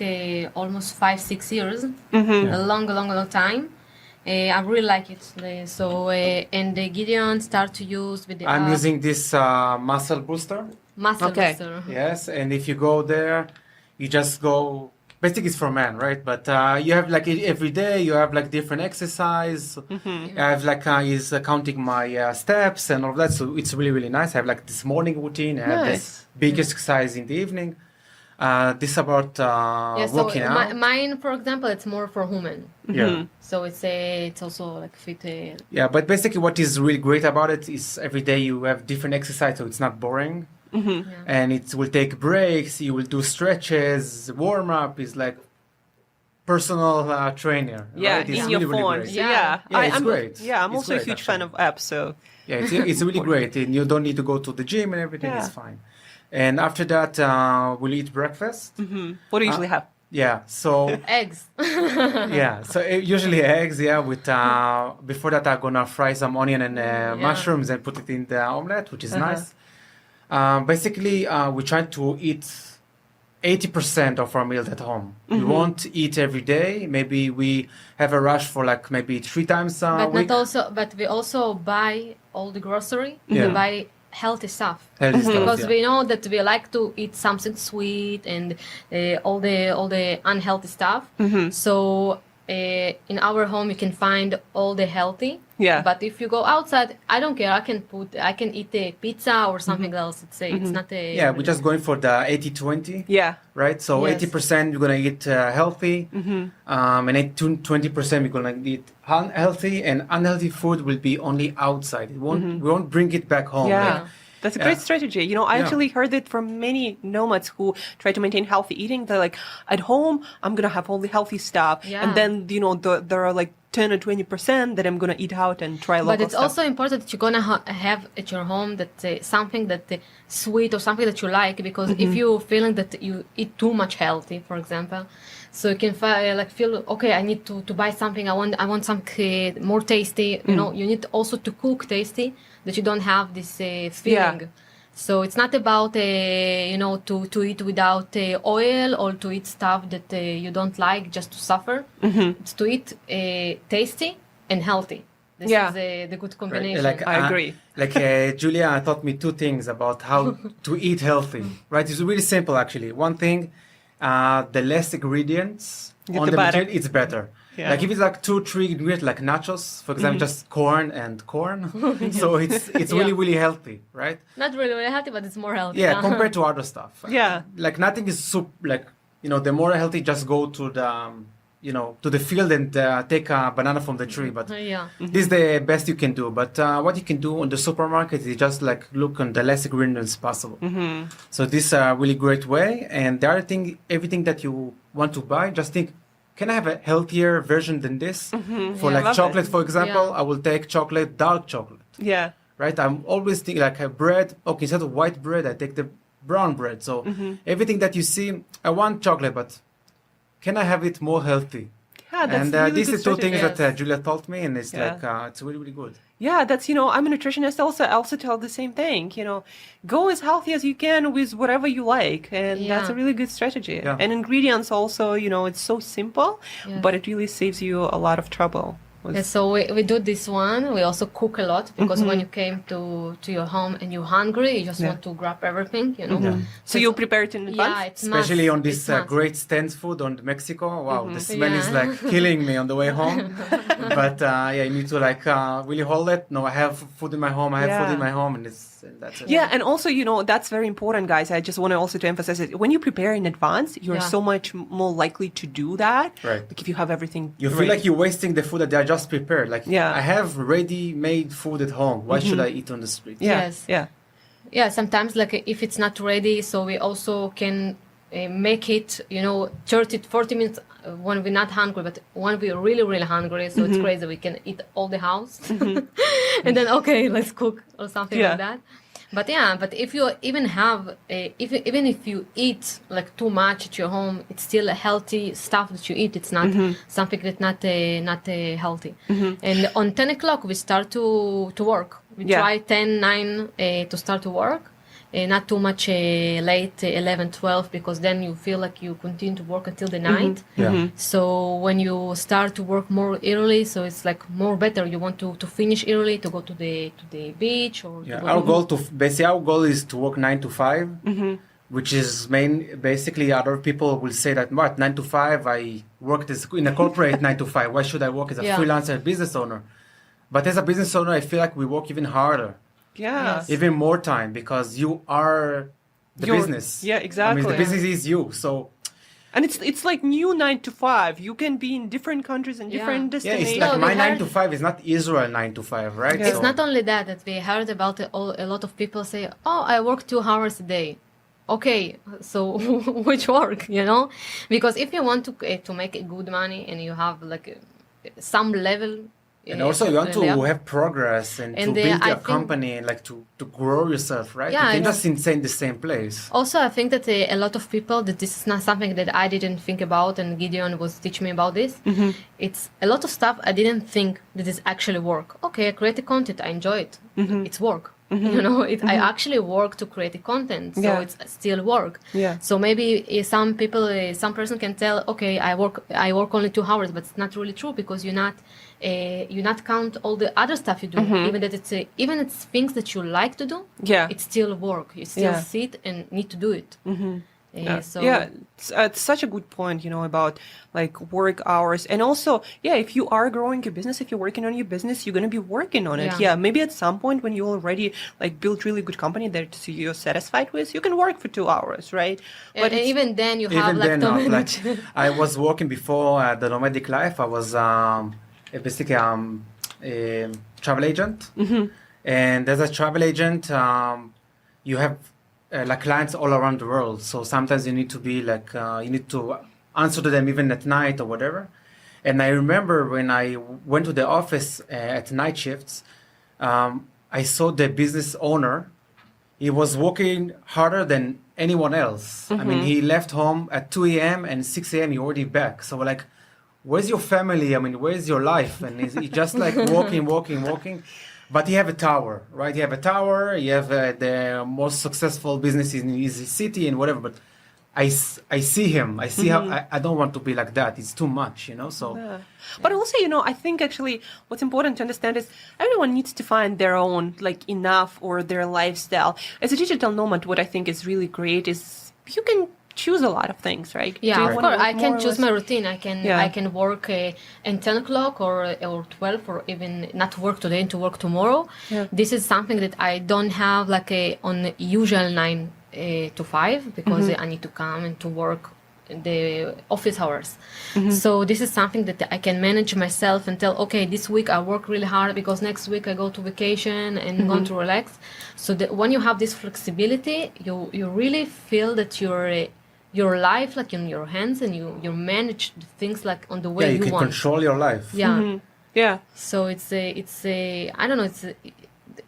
Speaker 2: almost 5-6 years. A long time. I really like it. So and Gideon start to use with the
Speaker 3: I'm
Speaker 2: app.
Speaker 3: using this muscle booster.
Speaker 2: Booster.
Speaker 3: Yes, and if you go there, you just go. Basically, it's for men, right? But you have like every day, you have like different exercise. I have like he's counting my steps and all of that. So it's really nice. I have like this morning routine. I have this big exercise in the evening. This about working out.
Speaker 2: Mine, for example, it's more for women. So it's also like fit.
Speaker 3: Yeah, but basically, what is really great about it is every day you have different exercise, so it's not boring. And it will take breaks. You will do stretches, warm up. Is like personal trainer.
Speaker 1: Yeah,
Speaker 3: right?
Speaker 1: in your phone.
Speaker 3: Really
Speaker 1: It's
Speaker 3: great.
Speaker 1: Yeah, I'm also a huge fan of apps. So
Speaker 3: it's really great, and you don't need to go to the gym and everything. It's fine. And after that, we'll eat breakfast.
Speaker 1: What do you usually have?
Speaker 3: Yeah, so
Speaker 2: eggs.
Speaker 3: So usually eggs. Yeah, with before that, I'm gonna fry some onion and mushrooms and put it in the omelette, which is nice. Basically, we try to eat 80% of our meals at home. We won't eat every day. Maybe we have a rush for like maybe 3 times a week.
Speaker 2: But we also buy all the grocery. We buy healthy stuff. Because we know that we like to eat something sweet and all the unhealthy stuff. So in our home you can find all the healthy. But if you go outside, I don't care. I can eat a pizza or something else. It's not a.
Speaker 3: We're just going for the 80-20. Right. So 80% you're gonna eat healthy, and 20% we're gonna eat unhealthy, and unhealthy food will be only outside. We won't bring it back home. Like,
Speaker 1: That's a great strategy. You know, I
Speaker 3: Yeah.
Speaker 1: actually heard it from many nomads who try to maintain healthy eating. They're like, at home, I'm going to have all the healthy stuff.
Speaker 2: Yeah.
Speaker 1: And then, you know, there are like 10 or 20% that I'm going to eat out and try local
Speaker 2: But it's
Speaker 1: stuff.
Speaker 2: also important that you're gonna have at your home that something that sweet or something that you like, because if you're feeling that you eat too much healthy, for example, so you can feel okay. I need to buy something. I want something more tasty. You know, you need also to cook tasty, that you don't have this feeling.
Speaker 1: Yeah.
Speaker 2: So it's not about you know, to eat without oil, or to eat stuff that you don't like just to suffer. It's to eat tasty and healthy. This
Speaker 1: Yeah.
Speaker 2: is the good
Speaker 3: Right.
Speaker 2: combination.
Speaker 1: I agree.
Speaker 3: Julia taught me two things about how to eat healthy. Right? It's really simple, actually. One thing, the less ingredients
Speaker 1: Get
Speaker 3: on
Speaker 1: the
Speaker 3: the
Speaker 1: better.
Speaker 3: material, it's better.
Speaker 1: Yeah.
Speaker 3: Like if it's like 2-3 ingredients, like nachos, for example, just corn and corn. So it's really, really healthy, right?
Speaker 2: Not really, really healthy, but it's more healthy.
Speaker 3: Yeah, compared to other stuff.
Speaker 1: Yeah.
Speaker 3: Like nothing is like, you know, the more healthy, just go to the, you know, to the field and take a banana from the tree. But
Speaker 2: Yeah.
Speaker 3: this is the best you can do. But what you can do in the supermarket is just like look on the less ingredients possible. So this is a really great way. And the other thing, everything that you want to buy, just think, can I have a healthier version than this? For
Speaker 2: Yeah.
Speaker 3: like
Speaker 1: Love
Speaker 3: chocolate,
Speaker 1: it.
Speaker 3: for example,
Speaker 2: Yeah.
Speaker 3: I will take chocolate, dark chocolate.
Speaker 1: Yeah.
Speaker 3: Right? I'm always thinking like a bread. Okay, instead of white bread, I take the brown bread. So everything that you see, I want chocolate, but can I have it more healthy?
Speaker 1: Yeah, that's
Speaker 3: And
Speaker 1: really
Speaker 3: these
Speaker 1: good
Speaker 3: are two things
Speaker 1: strategy.
Speaker 3: that Julia taught me, and it's
Speaker 1: Yeah.
Speaker 3: like it's really, really good.
Speaker 1: Yeah, that's, you know, I'm a nutritionist also. I also tell the same thing, you know, go as healthy as you can with whatever you like. And that's a
Speaker 2: Yeah.
Speaker 1: really good strategy.
Speaker 3: Yeah.
Speaker 1: And ingredients also, you know, it's so simple,
Speaker 2: Yeah.
Speaker 1: but it really saves you a lot of trouble. with-
Speaker 2: Yeah, so we do this one. We also cook a lot, because when you came to your home and you're hungry, you just
Speaker 1: Yeah.
Speaker 2: want to grab everything, you know.
Speaker 1: So you prepare it in advance?
Speaker 2: Yeah, it's
Speaker 3: Especially
Speaker 2: must.
Speaker 3: on this
Speaker 2: It's must.
Speaker 3: great stand food on Mexico. Wow, the smell is
Speaker 2: Yeah.
Speaker 3: like killing me on the way home. But yeah, you need to like really hold it. No, I have food in my home. I have food
Speaker 1: Yeah.
Speaker 3: in my home, and that's it.
Speaker 1: Yeah, and also, you know, that's very important, guys. I just want to also to emphasize it. When you prepare in advance, you're
Speaker 2: Yeah.
Speaker 1: so much more likely to do that.
Speaker 3: Right.
Speaker 1: Like if you have everything
Speaker 3: You feel
Speaker 1: ready.
Speaker 3: like you're wasting the food that they are just prepared. Like,
Speaker 1: Yeah.
Speaker 3: I have ready-made food at home. Why should I eat on the street?
Speaker 1: Yeah,
Speaker 2: Yes.
Speaker 1: yeah.
Speaker 2: Yeah, sometimes like if it's not ready, so we also can make it, you know, 30 40 minutes when we're not hungry, but when we're really, really hungry, so it's crazy, we can eat all the house. And then, okay, let's cook or something
Speaker 1: Yeah.
Speaker 2: like that. But yeah, but if you even have, even if you eat like too much at your home, it's still a healthy stuff that you eat. It's not something that not healthy. And on 10 o'clock, we start to work. We
Speaker 1: Yeah.
Speaker 2: try 10, 9 to start to work. Not too much late, 11, 12, because then you feel like you continue to work until the night.
Speaker 3: Yeah.
Speaker 2: So when you start to work more early, so it's like more better. You want to finish early, to go to the beach or
Speaker 3: Yeah,
Speaker 2: to go
Speaker 3: our goal is to work 9 to 5, which is basically other people will say that, what, 9 to 5, I worked in a corporate 9 to 5. Why should I work as a
Speaker 2: Yeah.
Speaker 3: freelancer, business owner? But as a business owner, I feel like we work even harder,
Speaker 1: Yeah.
Speaker 2: Yes.
Speaker 3: even more time, because you are the
Speaker 1: You're-
Speaker 3: business.
Speaker 1: yeah,
Speaker 3: I mean,
Speaker 1: exactly.
Speaker 3: the business is you. So
Speaker 1: And it's like new 9 to 5. You can be in different countries and
Speaker 2: Yeah.
Speaker 1: different
Speaker 3: yeah,
Speaker 1: destinations.
Speaker 3: it's like
Speaker 2: No,
Speaker 3: my
Speaker 2: we
Speaker 3: 9
Speaker 2: heard-
Speaker 3: to 5 is not Israel 9 to 5, right?
Speaker 1: Yeah.
Speaker 2: It's not only that we heard about it. A lot of people say, "Oh, I work 2 hours a day." Okay, so which work, you know? Because if you want to make good money and you have like some level,
Speaker 3: And also you want to
Speaker 2: yeah.
Speaker 3: have progress and to
Speaker 2: And,
Speaker 3: build
Speaker 2: I
Speaker 3: your
Speaker 2: think-
Speaker 3: company and like to grow yourself, right?
Speaker 2: Yeah,
Speaker 3: You can
Speaker 2: I know.
Speaker 3: just stay in the same place.
Speaker 2: Also, I think that a lot of people, that this is not something that I didn't think about, and Gideon was teaching me about this. It's a lot of stuff I didn't think that is actually work. Okay, I create the content, I enjoy it. It's work. You know, I actually work to create the content, so
Speaker 1: Yeah.
Speaker 2: it's still work.
Speaker 1: Yeah.
Speaker 2: So maybe some people, some person can tell, okay, I work only 2 hours, but it's not really true, because you not count all the other stuff you do. Even that even it's things that you like to do.
Speaker 1: Yeah.
Speaker 2: It's still work. You still
Speaker 1: Yeah.
Speaker 2: sit and need to do it. So
Speaker 1: yeah, it's such a good point, you know, about like work hours. And also, yeah, if you are growing your business, if you're working on your business, you're going to be working on it.
Speaker 2: Yeah.
Speaker 1: Yeah, maybe at some point when you already like build really good company that you're satisfied with, you can work for 2 hours, right?
Speaker 2: and
Speaker 1: it's-
Speaker 2: even then you have
Speaker 3: Even
Speaker 2: like
Speaker 3: then,
Speaker 2: too
Speaker 3: not.
Speaker 2: many.
Speaker 3: Like I was working before the nomadic life. I was basically a travel agent, and as a travel agent, you have like clients all around the world. So sometimes you need to be like, you need to answer to them even at night or whatever. And I remember when I went to the office at night shifts, I saw the business owner. He was working harder than anyone else. I mean, he left home at 2 a.m. and 6 a.m. he already back. So like, where's your family? I mean, where's your life? And he just like walking. But he have a tower, right? He have a tower. He have the most successful business in his city and whatever. But I see him. I see how I don't want to be like that. It's too much, you know. So,
Speaker 1: but also, I think actually what's important to understand is everyone needs to find their own like enough or their lifestyle. As a digital nomad, what I think is really great is you can choose a lot of things, right?
Speaker 2: Yeah, of course. I can choose my routine. I can work in 10 o'clock or 12 or even not work today and to work tomorrow. Yeah. This is something that I don't have like on usual 9 to 5 because I need to come and to work the office hours. So this is something that I can manage myself and tell, okay, this week I work really hard because next week I go to vacation and going to relax. So that when you have this flexibility, you really feel that your life like in your hands and you manage things like on the way you
Speaker 3: can
Speaker 2: want.
Speaker 3: Control your life.
Speaker 1: Yeah.
Speaker 2: So it's I don't know,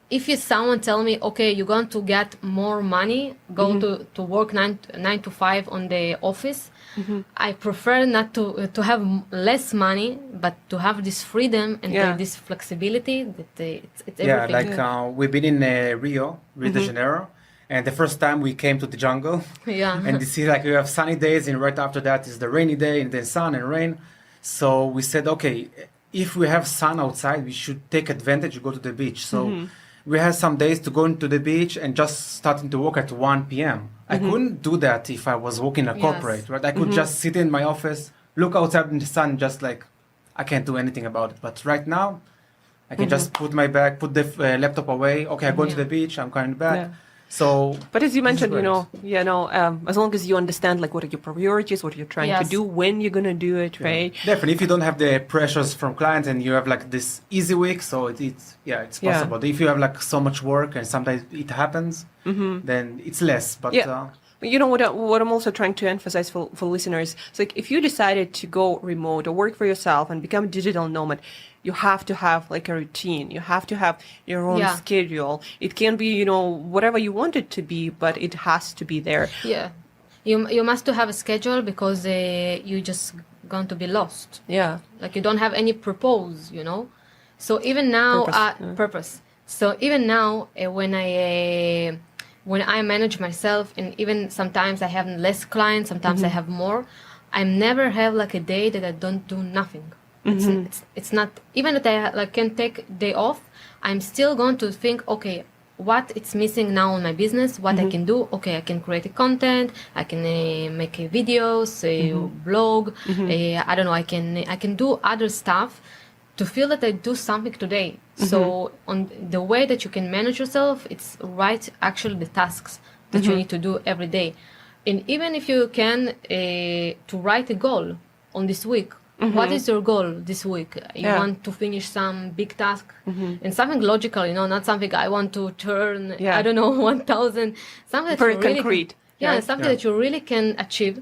Speaker 2: if someone tell me, okay, you're going to get more money, go to work 9 to 5 on the office, I prefer not to have less money, but to have this freedom and this flexibility that it's everything.
Speaker 3: Yeah, like we've been in Rio de Janeiro, and the first time we came to the jungle, and you see like we have sunny days, and right after that is the rainy day, and then sun and rain. So we said, okay, if we have sun outside, we should take advantage, go to the beach. So we had some days to go into the beach and just starting to work at 1 p.m. I couldn't do that if I was working a corporate, right? I could just sit in my office, look outside in the sun, just like, I can't do anything about it. But right now, I can just put my bag, put the laptop away. Okay, I go to the beach, I'm coming back.
Speaker 1: Yeah.
Speaker 3: So,
Speaker 1: but as you mentioned, as long as you understand like what are your priorities, what you're trying to do, when you're gonna do it, right?
Speaker 3: Definitely, if you don't have the pressures from clients and you have like this easy week, so it's possible. If you have like so much work and sometimes it happens, then it's less. But
Speaker 1: you know what I'm also trying to emphasize for listeners, it's like if you decided to go remote or work for yourself and become a digital nomad, you have to have like a routine. You have to have your own schedule. It can be, whatever you want it to be, but it has to be there.
Speaker 2: Yeah. You must have a schedule because you just going to be lost.
Speaker 1: Yeah.
Speaker 2: Like you don't have any purpose, So even now, purpose. So even now, when I manage myself, and even sometimes I have less clients, sometimes I have more, I never have like a day that I don't do nothing. It's not, even if I can take a day off, I'm still going to think, okay, what it's missing now in my business, what I can do. Okay, I can create a content, I can make a videos, a blog, I don't know, I can do other stuff to feel that I do something today. So on the way that you can manage yourself, it's write actually the tasks that you need to do every day. And even if you can to write a goal on this week, what is your goal this week? You want to finish some big task and something logical, not something I want to turn, I don't know, 1,000, something that
Speaker 1: very
Speaker 2: really
Speaker 1: concrete.
Speaker 2: Something that you really can achieve.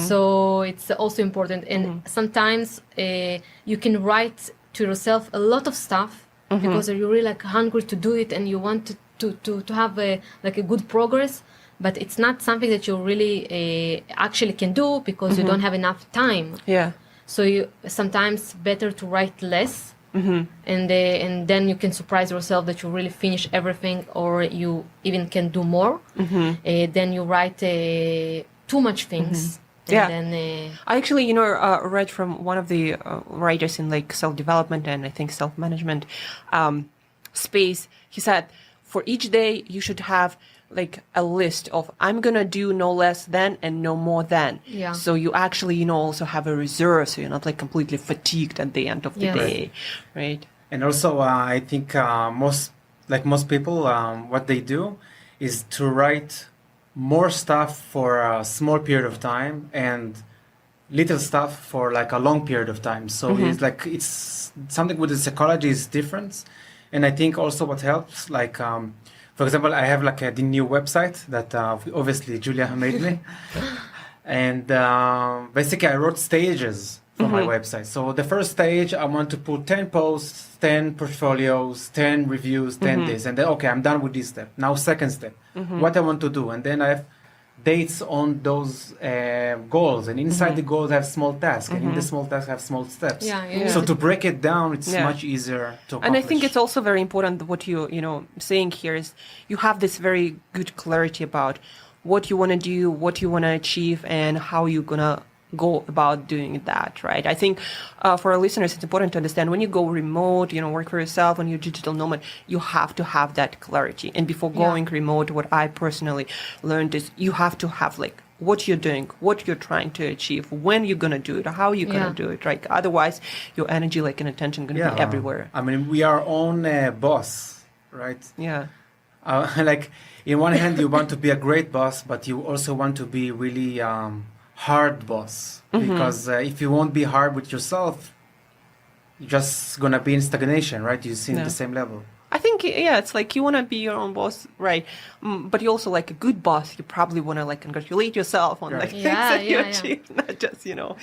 Speaker 2: So it's also important. And sometimes you can write to yourself a lot of stuff because you're really like hungry to do it and you want to have a good progress. But it's not something that you really actually can do because you don't have enough time.
Speaker 1: Yeah.
Speaker 2: So you sometimes better to write less, and then you can surprise yourself that you really finish everything, or you even can do more. Then you write too much things. And then,
Speaker 1: I actually, read from one of the writers in like self-development and I think self-management space. He said, for each day you should have like a list of I'm gonna do no less than and no more than.
Speaker 2: Yeah.
Speaker 1: So you actually, also have a reserve, so you're not like completely fatigued at the end of the day, right?
Speaker 3: And also, I think most people, what they do is to write more stuff for a small period of time and little stuff for like a long period of time. So it's something with the psychology is different. And I think also what helps, like, for For example, I have like the new website that obviously Julia made me. And basically I wrote stages for my website. So the first stage, I want to put 10 posts, 10 portfolios, 10 reviews, 10 this. And then, okay, I'm done with this step. Now second step, what I want to do. And then I have dates on those goals. And inside the goals I have small tasks. And in the small tasks I have small steps. So to break it down, it's much easier to accomplish.
Speaker 1: And I think it's also very important what you saying here is you have this very good clarity about what you want to do, what you want to achieve, and how you're going to go about doing that, right? I think for our listeners, it's important to understand when you go remote, work for yourself, when you're digital nomad, you have to have that clarity. And before going remote, what I personally learned is you have to have like what you're doing, what you're trying to achieve, when you're going to do it, how you're going to do it, right? Otherwise, your energy and attention going to be everywhere.
Speaker 3: I mean, we are our own boss, right?
Speaker 1: Yeah.
Speaker 3: In one hand, you want to be a great boss, but you also want to be really hard boss. Because if you won't be hard with yourself, you're just going to be in stagnation, right? You're seeing the same level.
Speaker 1: I think, it's like you want to be your own boss, right? But you also like a good boss, you probably want to congratulate yourself on things that you achieve, not just, you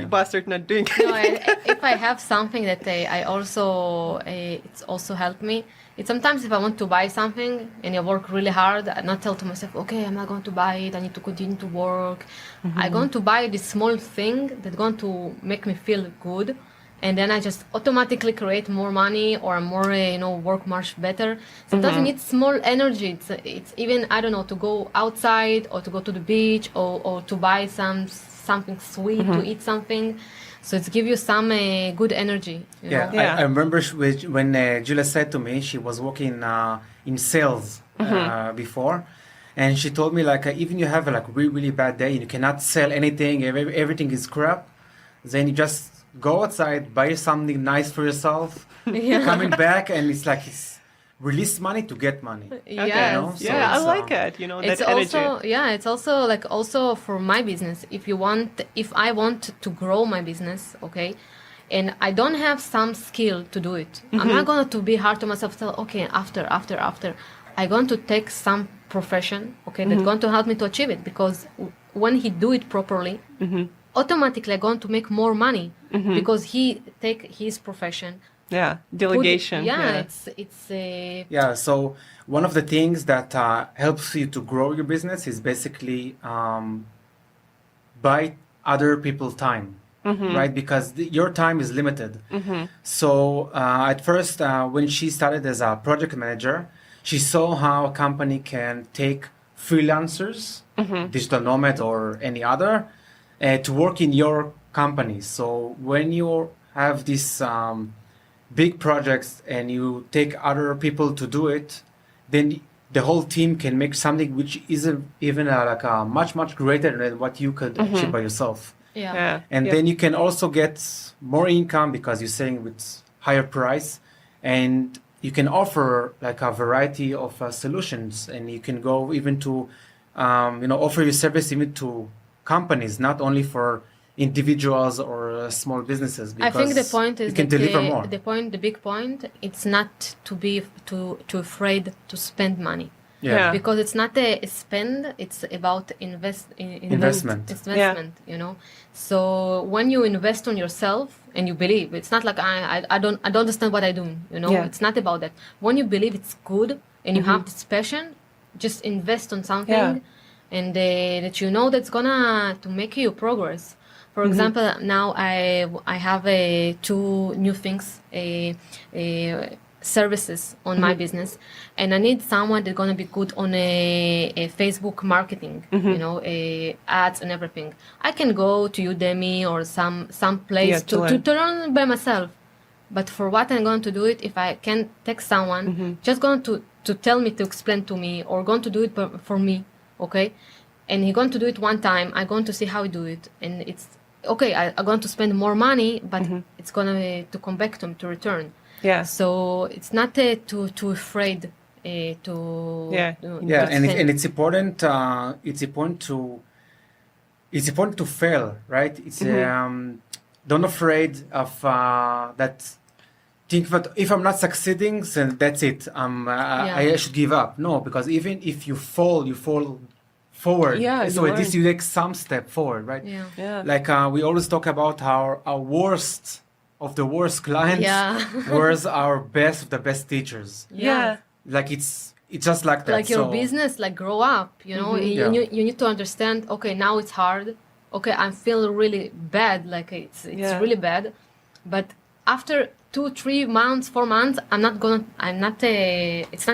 Speaker 1: bastard not doing anything.
Speaker 2: If I have something that I also, it's also helped me. It's sometimes if I want to buy something and I work really hard, I not tell to myself, okay, I'm not going to buy it, I need to continue to work. I'm going to buy this small thing that's going to make me feel good. And then I just automatically create more money or more, work much better. Sometimes you need small energy. It's even, I don't know, to go outside or to go to the beach or to buy something sweet, to eat something. So it's give you some good energy. You know?
Speaker 3: I remember when Julia said to me, she was working in sales before. And she told me even you have a really, really bad day and you cannot sell anything, everything is crap, then you just go outside, buy something nice for yourself, coming back, and it's release money to get money.
Speaker 1: I like it.
Speaker 2: It's
Speaker 1: that
Speaker 2: also
Speaker 1: energy.
Speaker 2: It's also also for my business. If I want to grow my business, okay, and I don't have some skill to do it, I'm not going to be hard to myself. Tell after I'm going to take some profession, okay, that's going to help me to achieve it. Because when he do it properly, automatically I'm going to make more money because he take his profession.
Speaker 1: Delegation.
Speaker 3: So one of the things that helps you to grow your business is basically buy other people's time, right? Because your time is limited. So at first, when she started as a project manager, she saw how a company can take freelancers, digital nomad or any other, to work in your company. So when you have this big projects and you take other people to do it, then the whole team can make something which isn't even much greater than what you could achieve by yourself. Then you can also get more income because you're selling with higher price, and you can offer a variety of solutions, and you can go even to offer your service even to companies, not only for individuals or small businesses.
Speaker 2: I think the point is
Speaker 3: you can deliver more.
Speaker 2: The big point, it's not to be too afraid to spend money. Because it's not a spend, it's about investment. So when you invest on yourself and you believe, it's not like I don't understand what I do, it's not about that. When you believe it's good and you have this passion, just invest on something and that that's gonna to make you progress. For example, now I have two new things, services on my business, and I need someone that's gonna be good on a Facebook marketing, ads and everything. I can go to Udemy or some place to learn by myself. But for what I'm going to do it, if I can text someone, just going to tell me, to explain to me, or going to do it for me, okay? And he's going to do it one time. I'm going to see how he do it, and it's okay. I'm going to spend more money, but it's gonna to come back to return. So it's not too afraid to.
Speaker 3: And it's important. It's important to fail, right? It's don't afraid of that. think that if I'm not succeeding, then that's it. I should give up. No, because even if you fall forward.
Speaker 1: Yeah,
Speaker 3: so at least you take some step forward, right?
Speaker 2: Yeah.
Speaker 3: Like we always talk about our worst of the worst clients whereas our best of the best teachers. Like it's just like that.
Speaker 2: Like your business, like grow up, you know. You need to understand, okay, now it's hard. Okay, I'm feeling really bad, like it's really bad. But after 2, 3 months, 4 months, it's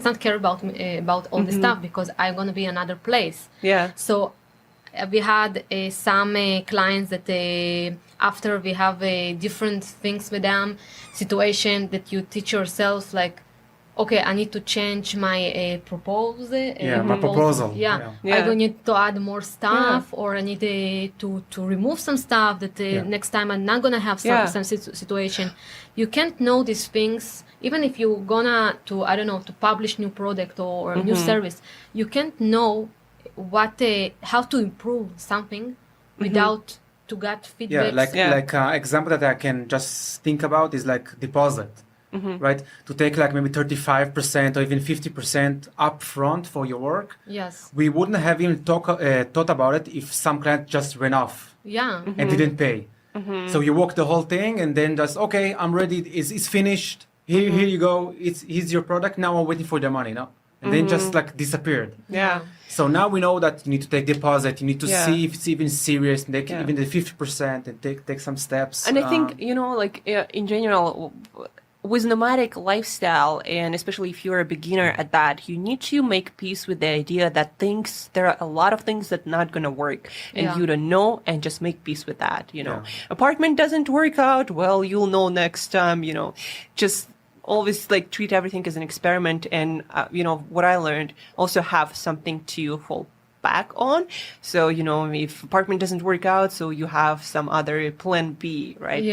Speaker 2: not care about me, about all the stuff, because I'm gonna be another place. So we had some clients that after we have different things with them, situation that you teach yourself, like, okay, I need to change my proposal.
Speaker 3: My proposal.
Speaker 2: I will need to add more stuff, or I need to remove some stuff that next time I'm not gonna have some situation. You can't know these things, even if you're gonna to publish new product or new service. You can't know how to improve something without to get feedback.
Speaker 3: Like example that I can just think about is like deposit. Right, to take like maybe 35% or even 50% upfront for your work. We wouldn't have even thought about it if some client just ran off and didn't pay. So you walk the whole thing and then just, okay, I'm ready, it's finished, here you go, here's your product, now I'm waiting for the money now. And then just like disappeared. So now we know that you need to take deposit, you need to see if it's even serious, take even the 50% and take some steps.
Speaker 1: And I think, like in general, with nomadic lifestyle, and especially if you're a beginner at that, you need to make peace with the idea that there are a lot of things that not going to work, and you don't know, and just make peace with that. Apartment doesn't work out, well, you'll know next time. Just always like treat everything as an experiment, and what I learned, also have something to fall back on. So if apartment doesn't work out, so you have some other plan B, right?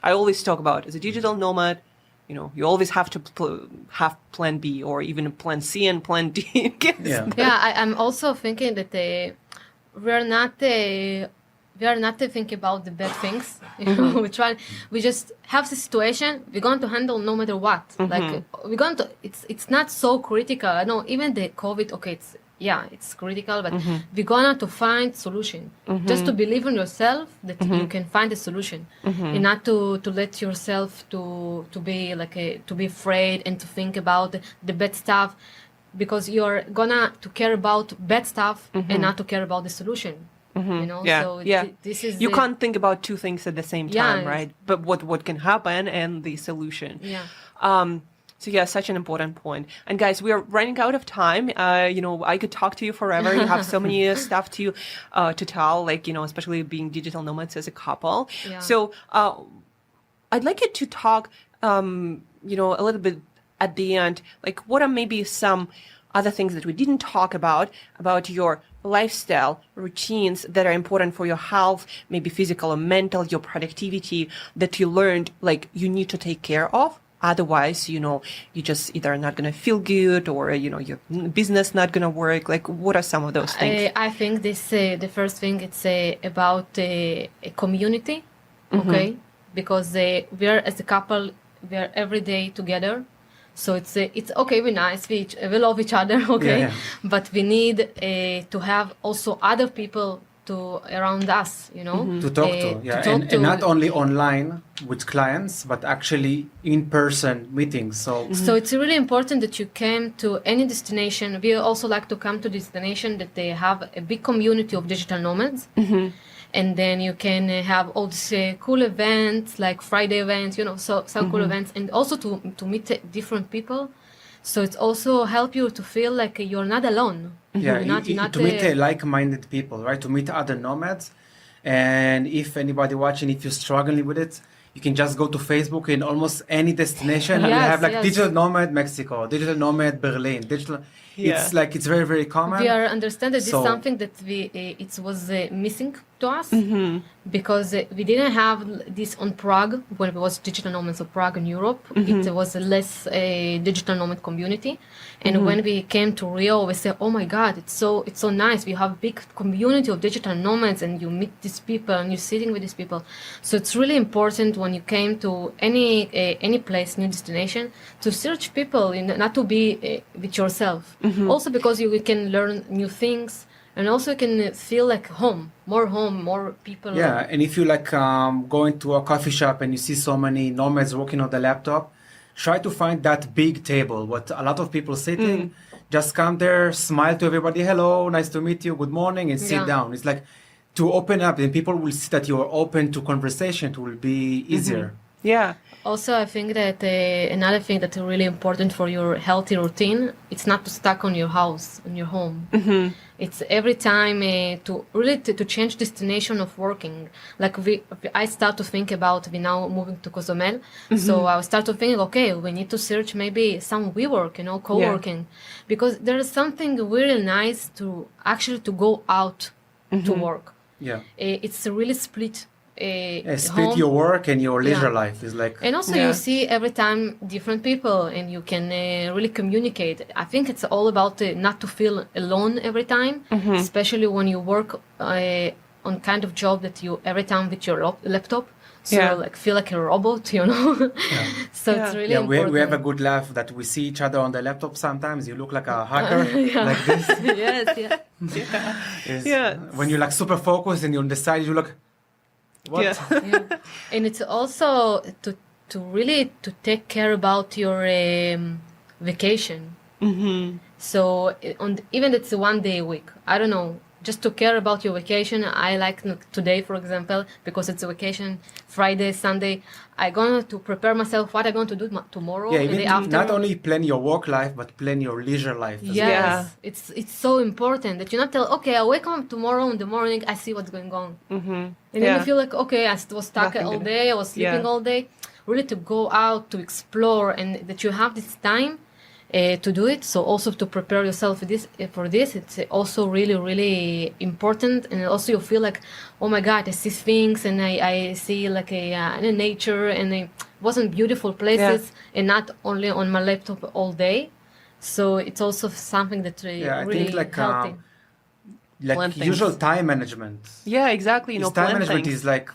Speaker 1: I always talk about, as a digital nomad, you always have to have plan B, or even plan C and plan D.
Speaker 2: I'm also thinking that we are not to think about the bad things. We just have the situation, we're going to handle no matter what. Like it's not so critical. I know even the COVID, okay, it's critical, but we're gonna to find solution. Just to believe in yourself that you can find a solution, and not to let yourself to be to be afraid and to think about the bad stuff, because you're gonna to care about bad stuff and not to care about the solution. This is
Speaker 1: you can't think about two things at the same time, right? But what can happen and the solution. So such an important point. And guys, we are running out of time. I could talk to you forever. You have so many stuff to tell, like, especially being digital nomads as a couple. So I'd like you to talk, a little bit at the end, like what are maybe some other things that we didn't talk about your lifestyle routines that are important for your health, maybe physical or mental, your productivity, that you learned, like, you need to take care of. Otherwise, you just either not going to feel good, or, your business not going to work. Like, what are some of those things?
Speaker 2: I think the first thing, it's about a community, okay? Because we are, as a couple, we are every day together. So it's okay, we're nice, we love each other, okay? But we need to have also other people around us,
Speaker 3: to talk to, and not only online with clients, but actually in-person meetings. So
Speaker 2: it's really important that you came to any destination. We also like to come to destination that they have a big community of digital nomads, and then you can have all these cool events, like Friday events, some cool events, and also to meet different people. So it's also help you to feel like you're not alone.
Speaker 3: To meet like-minded people, right? To meet other nomads. And if anybody watching, if you're struggling with it, you can just go to Facebook in almost any destination. You have digital nomad Mexico, digital nomad Berlin, digital. It's very, very common.
Speaker 2: We understand that this is something that it was missing to us, because we didn't have this on Prague when it was digital nomads of Prague in Europe. It was a less digital nomad community, and when we came to Rio, we said, "Oh my God, it's so nice. We have a big community of digital nomads, and you meet these people, and you're sitting with these people." So it's really important when you came to any place, new destination, to search people, not to be with yourself. Also because you can learn new things. And also you can feel like home, more people.
Speaker 3: Yeah, and if you like going to a coffee shop and you see so many nomads working on the laptop, try to find that big table, what a lot of people sitting, just come there, smile to everybody, hello, nice to meet you, good morning, and sit down. It's like to open up, and people will see that you're open to conversation, it will be easier.
Speaker 1: Yeah.
Speaker 2: Also, I think that another thing that's really important for your healthy routine, it's not to stuck on your house, on your home. It's every time to change destination of working. Like I start to think about, we now moving to Cozumel. So I start to think, okay, we need to search maybe some WeWork, co-working. Because there is something really nice to actually to go out to work.
Speaker 3: Yeah.
Speaker 2: It's a really split.
Speaker 3: Split your work and your leisure life is like,
Speaker 2: and also you see every time different people, and you can really communicate. I think it's all about not to feel alone every time, especially when you work on kind of job that you every time with your laptop, so like feel like a robot, So it's really important.
Speaker 3: We have a good laugh that we see each other on the laptop sometimes. You look like a hacker, like this.
Speaker 2: Yes.
Speaker 3: When you're like super focused and you're on the side, you look, what?
Speaker 2: And it's also to really to take care about your vacation. So even it's 1 day a week, I don't know, just to care about your vacation. I like today, for example, because it's a vacation, Friday, Sunday, I'm going to prepare myself what I'm going to do tomorrow and the day after.
Speaker 3: Not only plan your work life, but plan your leisure life as well.
Speaker 2: Yes, it's so important that you not tell, okay, I wake up tomorrow in the morning, I see what's going on. And then you feel like, okay, I was stuck all day, I was sleeping all day. Really to go out, to explore, and that you have this time to do it. So also to prepare yourself for this, it's also really, really important. And also you feel like, oh my God, I see things, and I see like a nature, and it wasn't beautiful places, and not only on my laptop all day. So it's also something that really
Speaker 3: think like,
Speaker 2: healthy.
Speaker 3: Like usual time management.
Speaker 1: Yeah, exactly.
Speaker 3: Time management is like,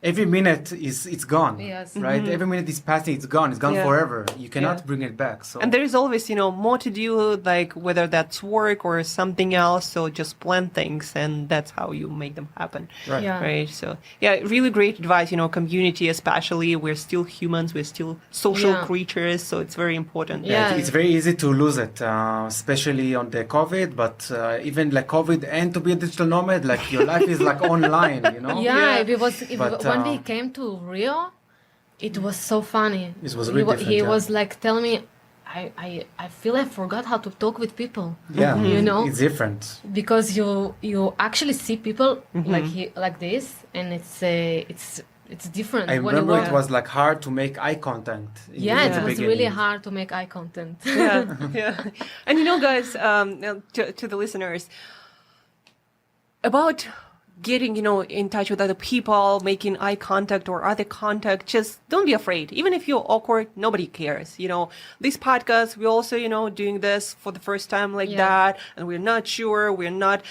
Speaker 3: every minute it's gone, right? Every minute is passing, it's gone forever. You cannot bring it back. So,
Speaker 1: and there is always, more to do, like whether that's work or something else. So just plan things, and that's how you make them happen.
Speaker 3: Right.
Speaker 1: Right. So really great advice. Community, especially, we're still humans, we're still social creatures, so it's very important.
Speaker 3: It's very easy to lose it, especially on the COVID. But even like COVID, and to be a digital nomad, like your life is like online,
Speaker 2: When we came to Rio, it was so funny.
Speaker 3: It was really different.
Speaker 2: He was like telling me, I feel I forgot how to talk with people.
Speaker 3: Yeah, it's different
Speaker 2: because you actually see people like this, and it's different.
Speaker 3: I remember it was like hard to make eye contact.
Speaker 2: It was really hard to make eye contact.
Speaker 1: And guys, to the listeners, about getting, in touch with other people, making eye contact or other contact, just don't be afraid. Even if you're awkward, nobody cares. This podcast, we're also, doing this for the first time like that, and we're not sure, we're not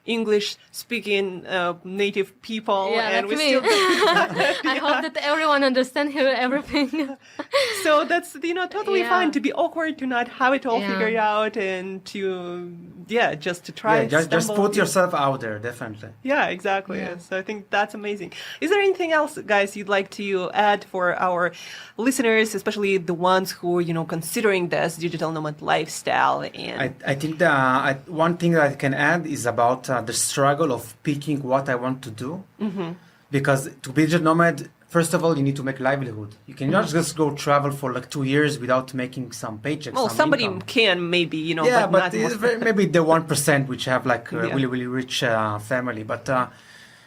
Speaker 1: English speaking native people.
Speaker 2: And
Speaker 1: like
Speaker 2: me. I hope that everyone understands here everything.
Speaker 1: So that's, totally fine to be awkward, to not have it all figured out, and to, just to try.
Speaker 3: Just put yourself out there, definitely.
Speaker 1: Yeah, exactly. So I think that's amazing. Is there anything else, guys, you'd like to add for our listeners, especially the ones who are, considering this digital nomad lifestyle? And
Speaker 3: I think one thing that I can add is about the struggle of picking what I want to do. Because to be a digital nomad, first of all, you need to make livelihood. You cannot just go travel for like 2 years without making some paychecks.
Speaker 1: Well, somebody
Speaker 3: income.
Speaker 1: Can maybe,
Speaker 3: but maybe the 1% which have like a really, really rich family. But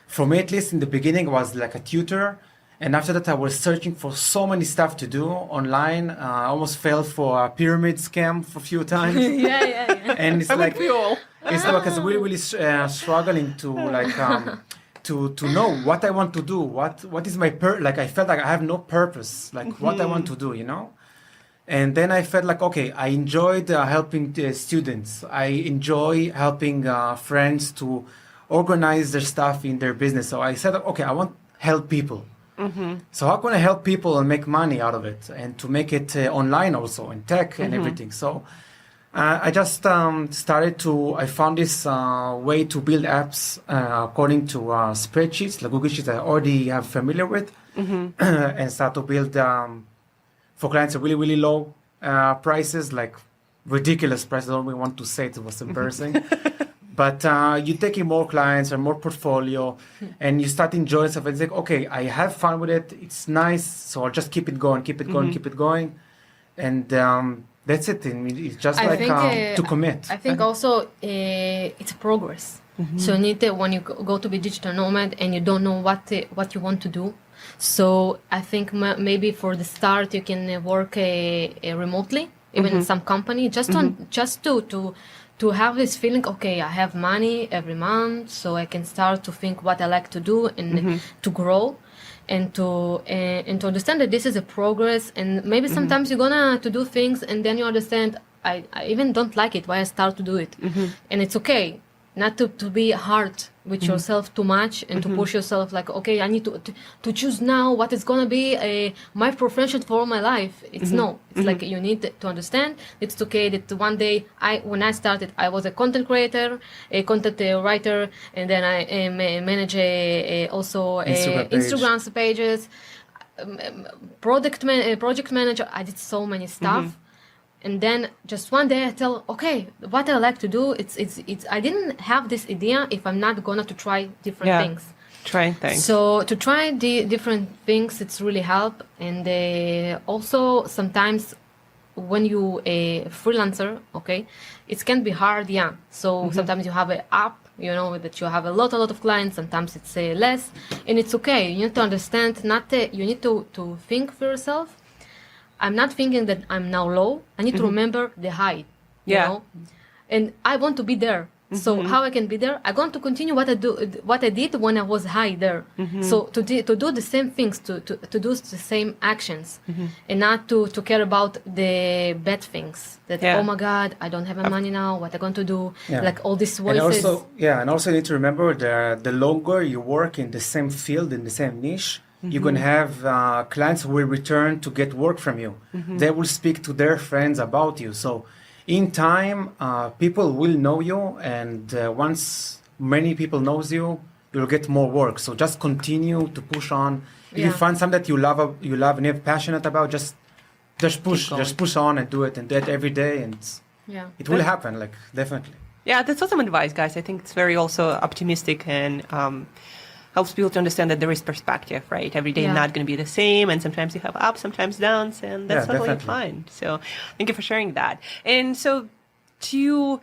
Speaker 3: for me, at least in the beginning, I was like a tutor. And after that, I was searching for so many stuff to do online. I almost fell for a pyramid scam for a few times. And it's like, it's like really, really struggling to like... to know what I want to do, what is my like I felt like I have no purpose, like what I want to do, you know. And then I felt like, okay, I enjoyed helping students. I enjoy helping friends to organize their stuff in their business. So I said, okay, I want to help people. So how can I help people and make money out of it, and to make it online also, and tech and everything. So I just started to, I found this way to build apps according to spreadsheets, like Google Sheets I already have familiar with, and start to build for clients at really, really low prices, like ridiculous prices. I don't really want to say it, was embarrassing. But you're taking more clients and more portfolio, and you start enjoying stuff. And it's like, okay, I have fun with it. It's nice, so I'll just keep it going, keep it going. And that's it. I mean, it's just to commit.
Speaker 2: I think also it's a progress. So you need to, when you go to be digital nomad and you don't know what you want to do. So I think maybe for the start you can work remotely, even in some company, just to have this feeling, okay, I have money every month, so I can start to think what I like to do and to grow, and to understand that this is a progress. And maybe sometimes you're gonna to do things and then you understand, I even don't like it, why I start to do it. And it's okay not to be hard with yourself too much, and to push yourself like, okay, I need to choose now what is going to be my profession for all my life. It's it's like you need to understand it's okay that one day when I started, I was a content creator, a content writer, and then I manage also Instagram pages, project manager. I did so many stuff. And then just one day I tell, okay, what I like to do, it's I didn't have this idea if I'm not gonna to try different things.
Speaker 1: Trying things.
Speaker 2: So to try the different things, it's really help. And also sometimes when you a freelancer, okay, it can be hard, So sometimes you have an app, you know, that you have a lot of clients. Sometimes it's less, and it's okay. You need to understand, you need to think for yourself. I'm not thinking that I'm now low. I need to remember the high, you know? And I want to be there. So how I can be there? I'm going to continue what I did when I was high there. So to do the same things, to do the same actions, and not to care about the bad things. That oh my God, I don't have any money now. What am I going to do? Like all these voices.
Speaker 3: And also you need to remember that the longer you work in the same field, in the same niche, you can have clients who will return to get work from you. They will speak to their friends about you. So in time, people will know you. And once many people knows you, you'll get more work. So just continue to push on. If you find something that you love and you're passionate about, just push on and do it, and do it every day. And it will happen, like, definitely.
Speaker 1: Yeah, that's awesome advice, guys. I think it's very also optimistic and helps people to understand that there is perspective, right? Every day not going to be the same, and sometimes you have ups, sometimes downs, and that's totally fine. So thank you for sharing that. And so to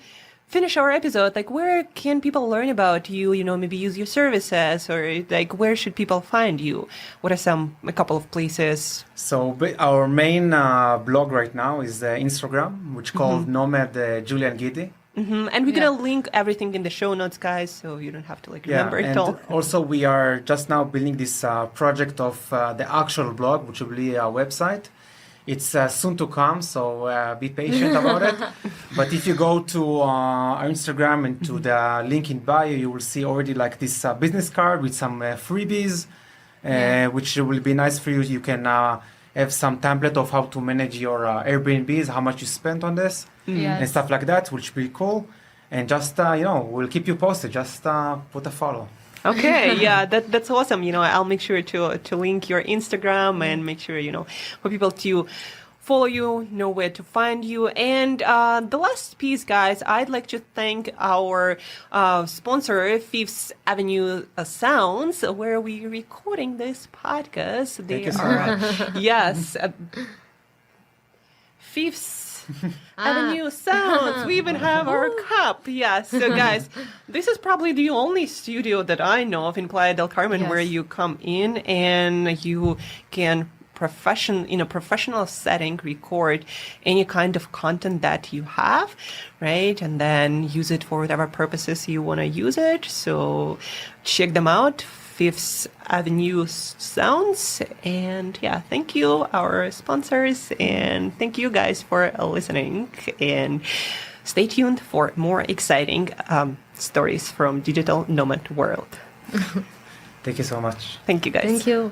Speaker 1: finish our episode, like, where can people learn about you, you know, maybe use your services, or like, where should people find you? What are a couple of places?
Speaker 3: So our main blog right now is Instagram, which called Nomad, Julia and Gidi.
Speaker 1: And we're going to link everything in the show notes, guys, so you don't have to remember it all.
Speaker 3: Also, we are just now building this project of the actual blog, which will be our website. It's soon to come, so be patient about it. But if you go to our Instagram and to the link in bio, you will see already like this business card with some freebies, which will be nice for you. You can have some template of how to manage your Airbnbs, how much you spent on this. And stuff like that, which will be cool. And just, we'll keep you posted. Just put a follow.
Speaker 1: Okay, that's awesome. You know, I'll make sure to link your Instagram and make sure, for people to follow you, know where to find you. And the last piece, guys, I'd like to thank our sponsor, Fifth Avenue Sounds, where we're recording this podcast. They are, yes, Fifth Avenue Sounds. We even have our cup. Yes. So, guys, this is probably the only studio that I know of in Playa del Carmen where you come in and you can in a professional setting record any kind of content that you have, right? And then use it for whatever purposes you want to use it. So check them out. Fifth Avenue sounds. And yeah, thank you, our sponsors, and thank you guys for listening. And stay tuned for more exciting stories from digital nomad world.
Speaker 3: Thank you so much.
Speaker 1: Thank you, guys.
Speaker 2: Thank you.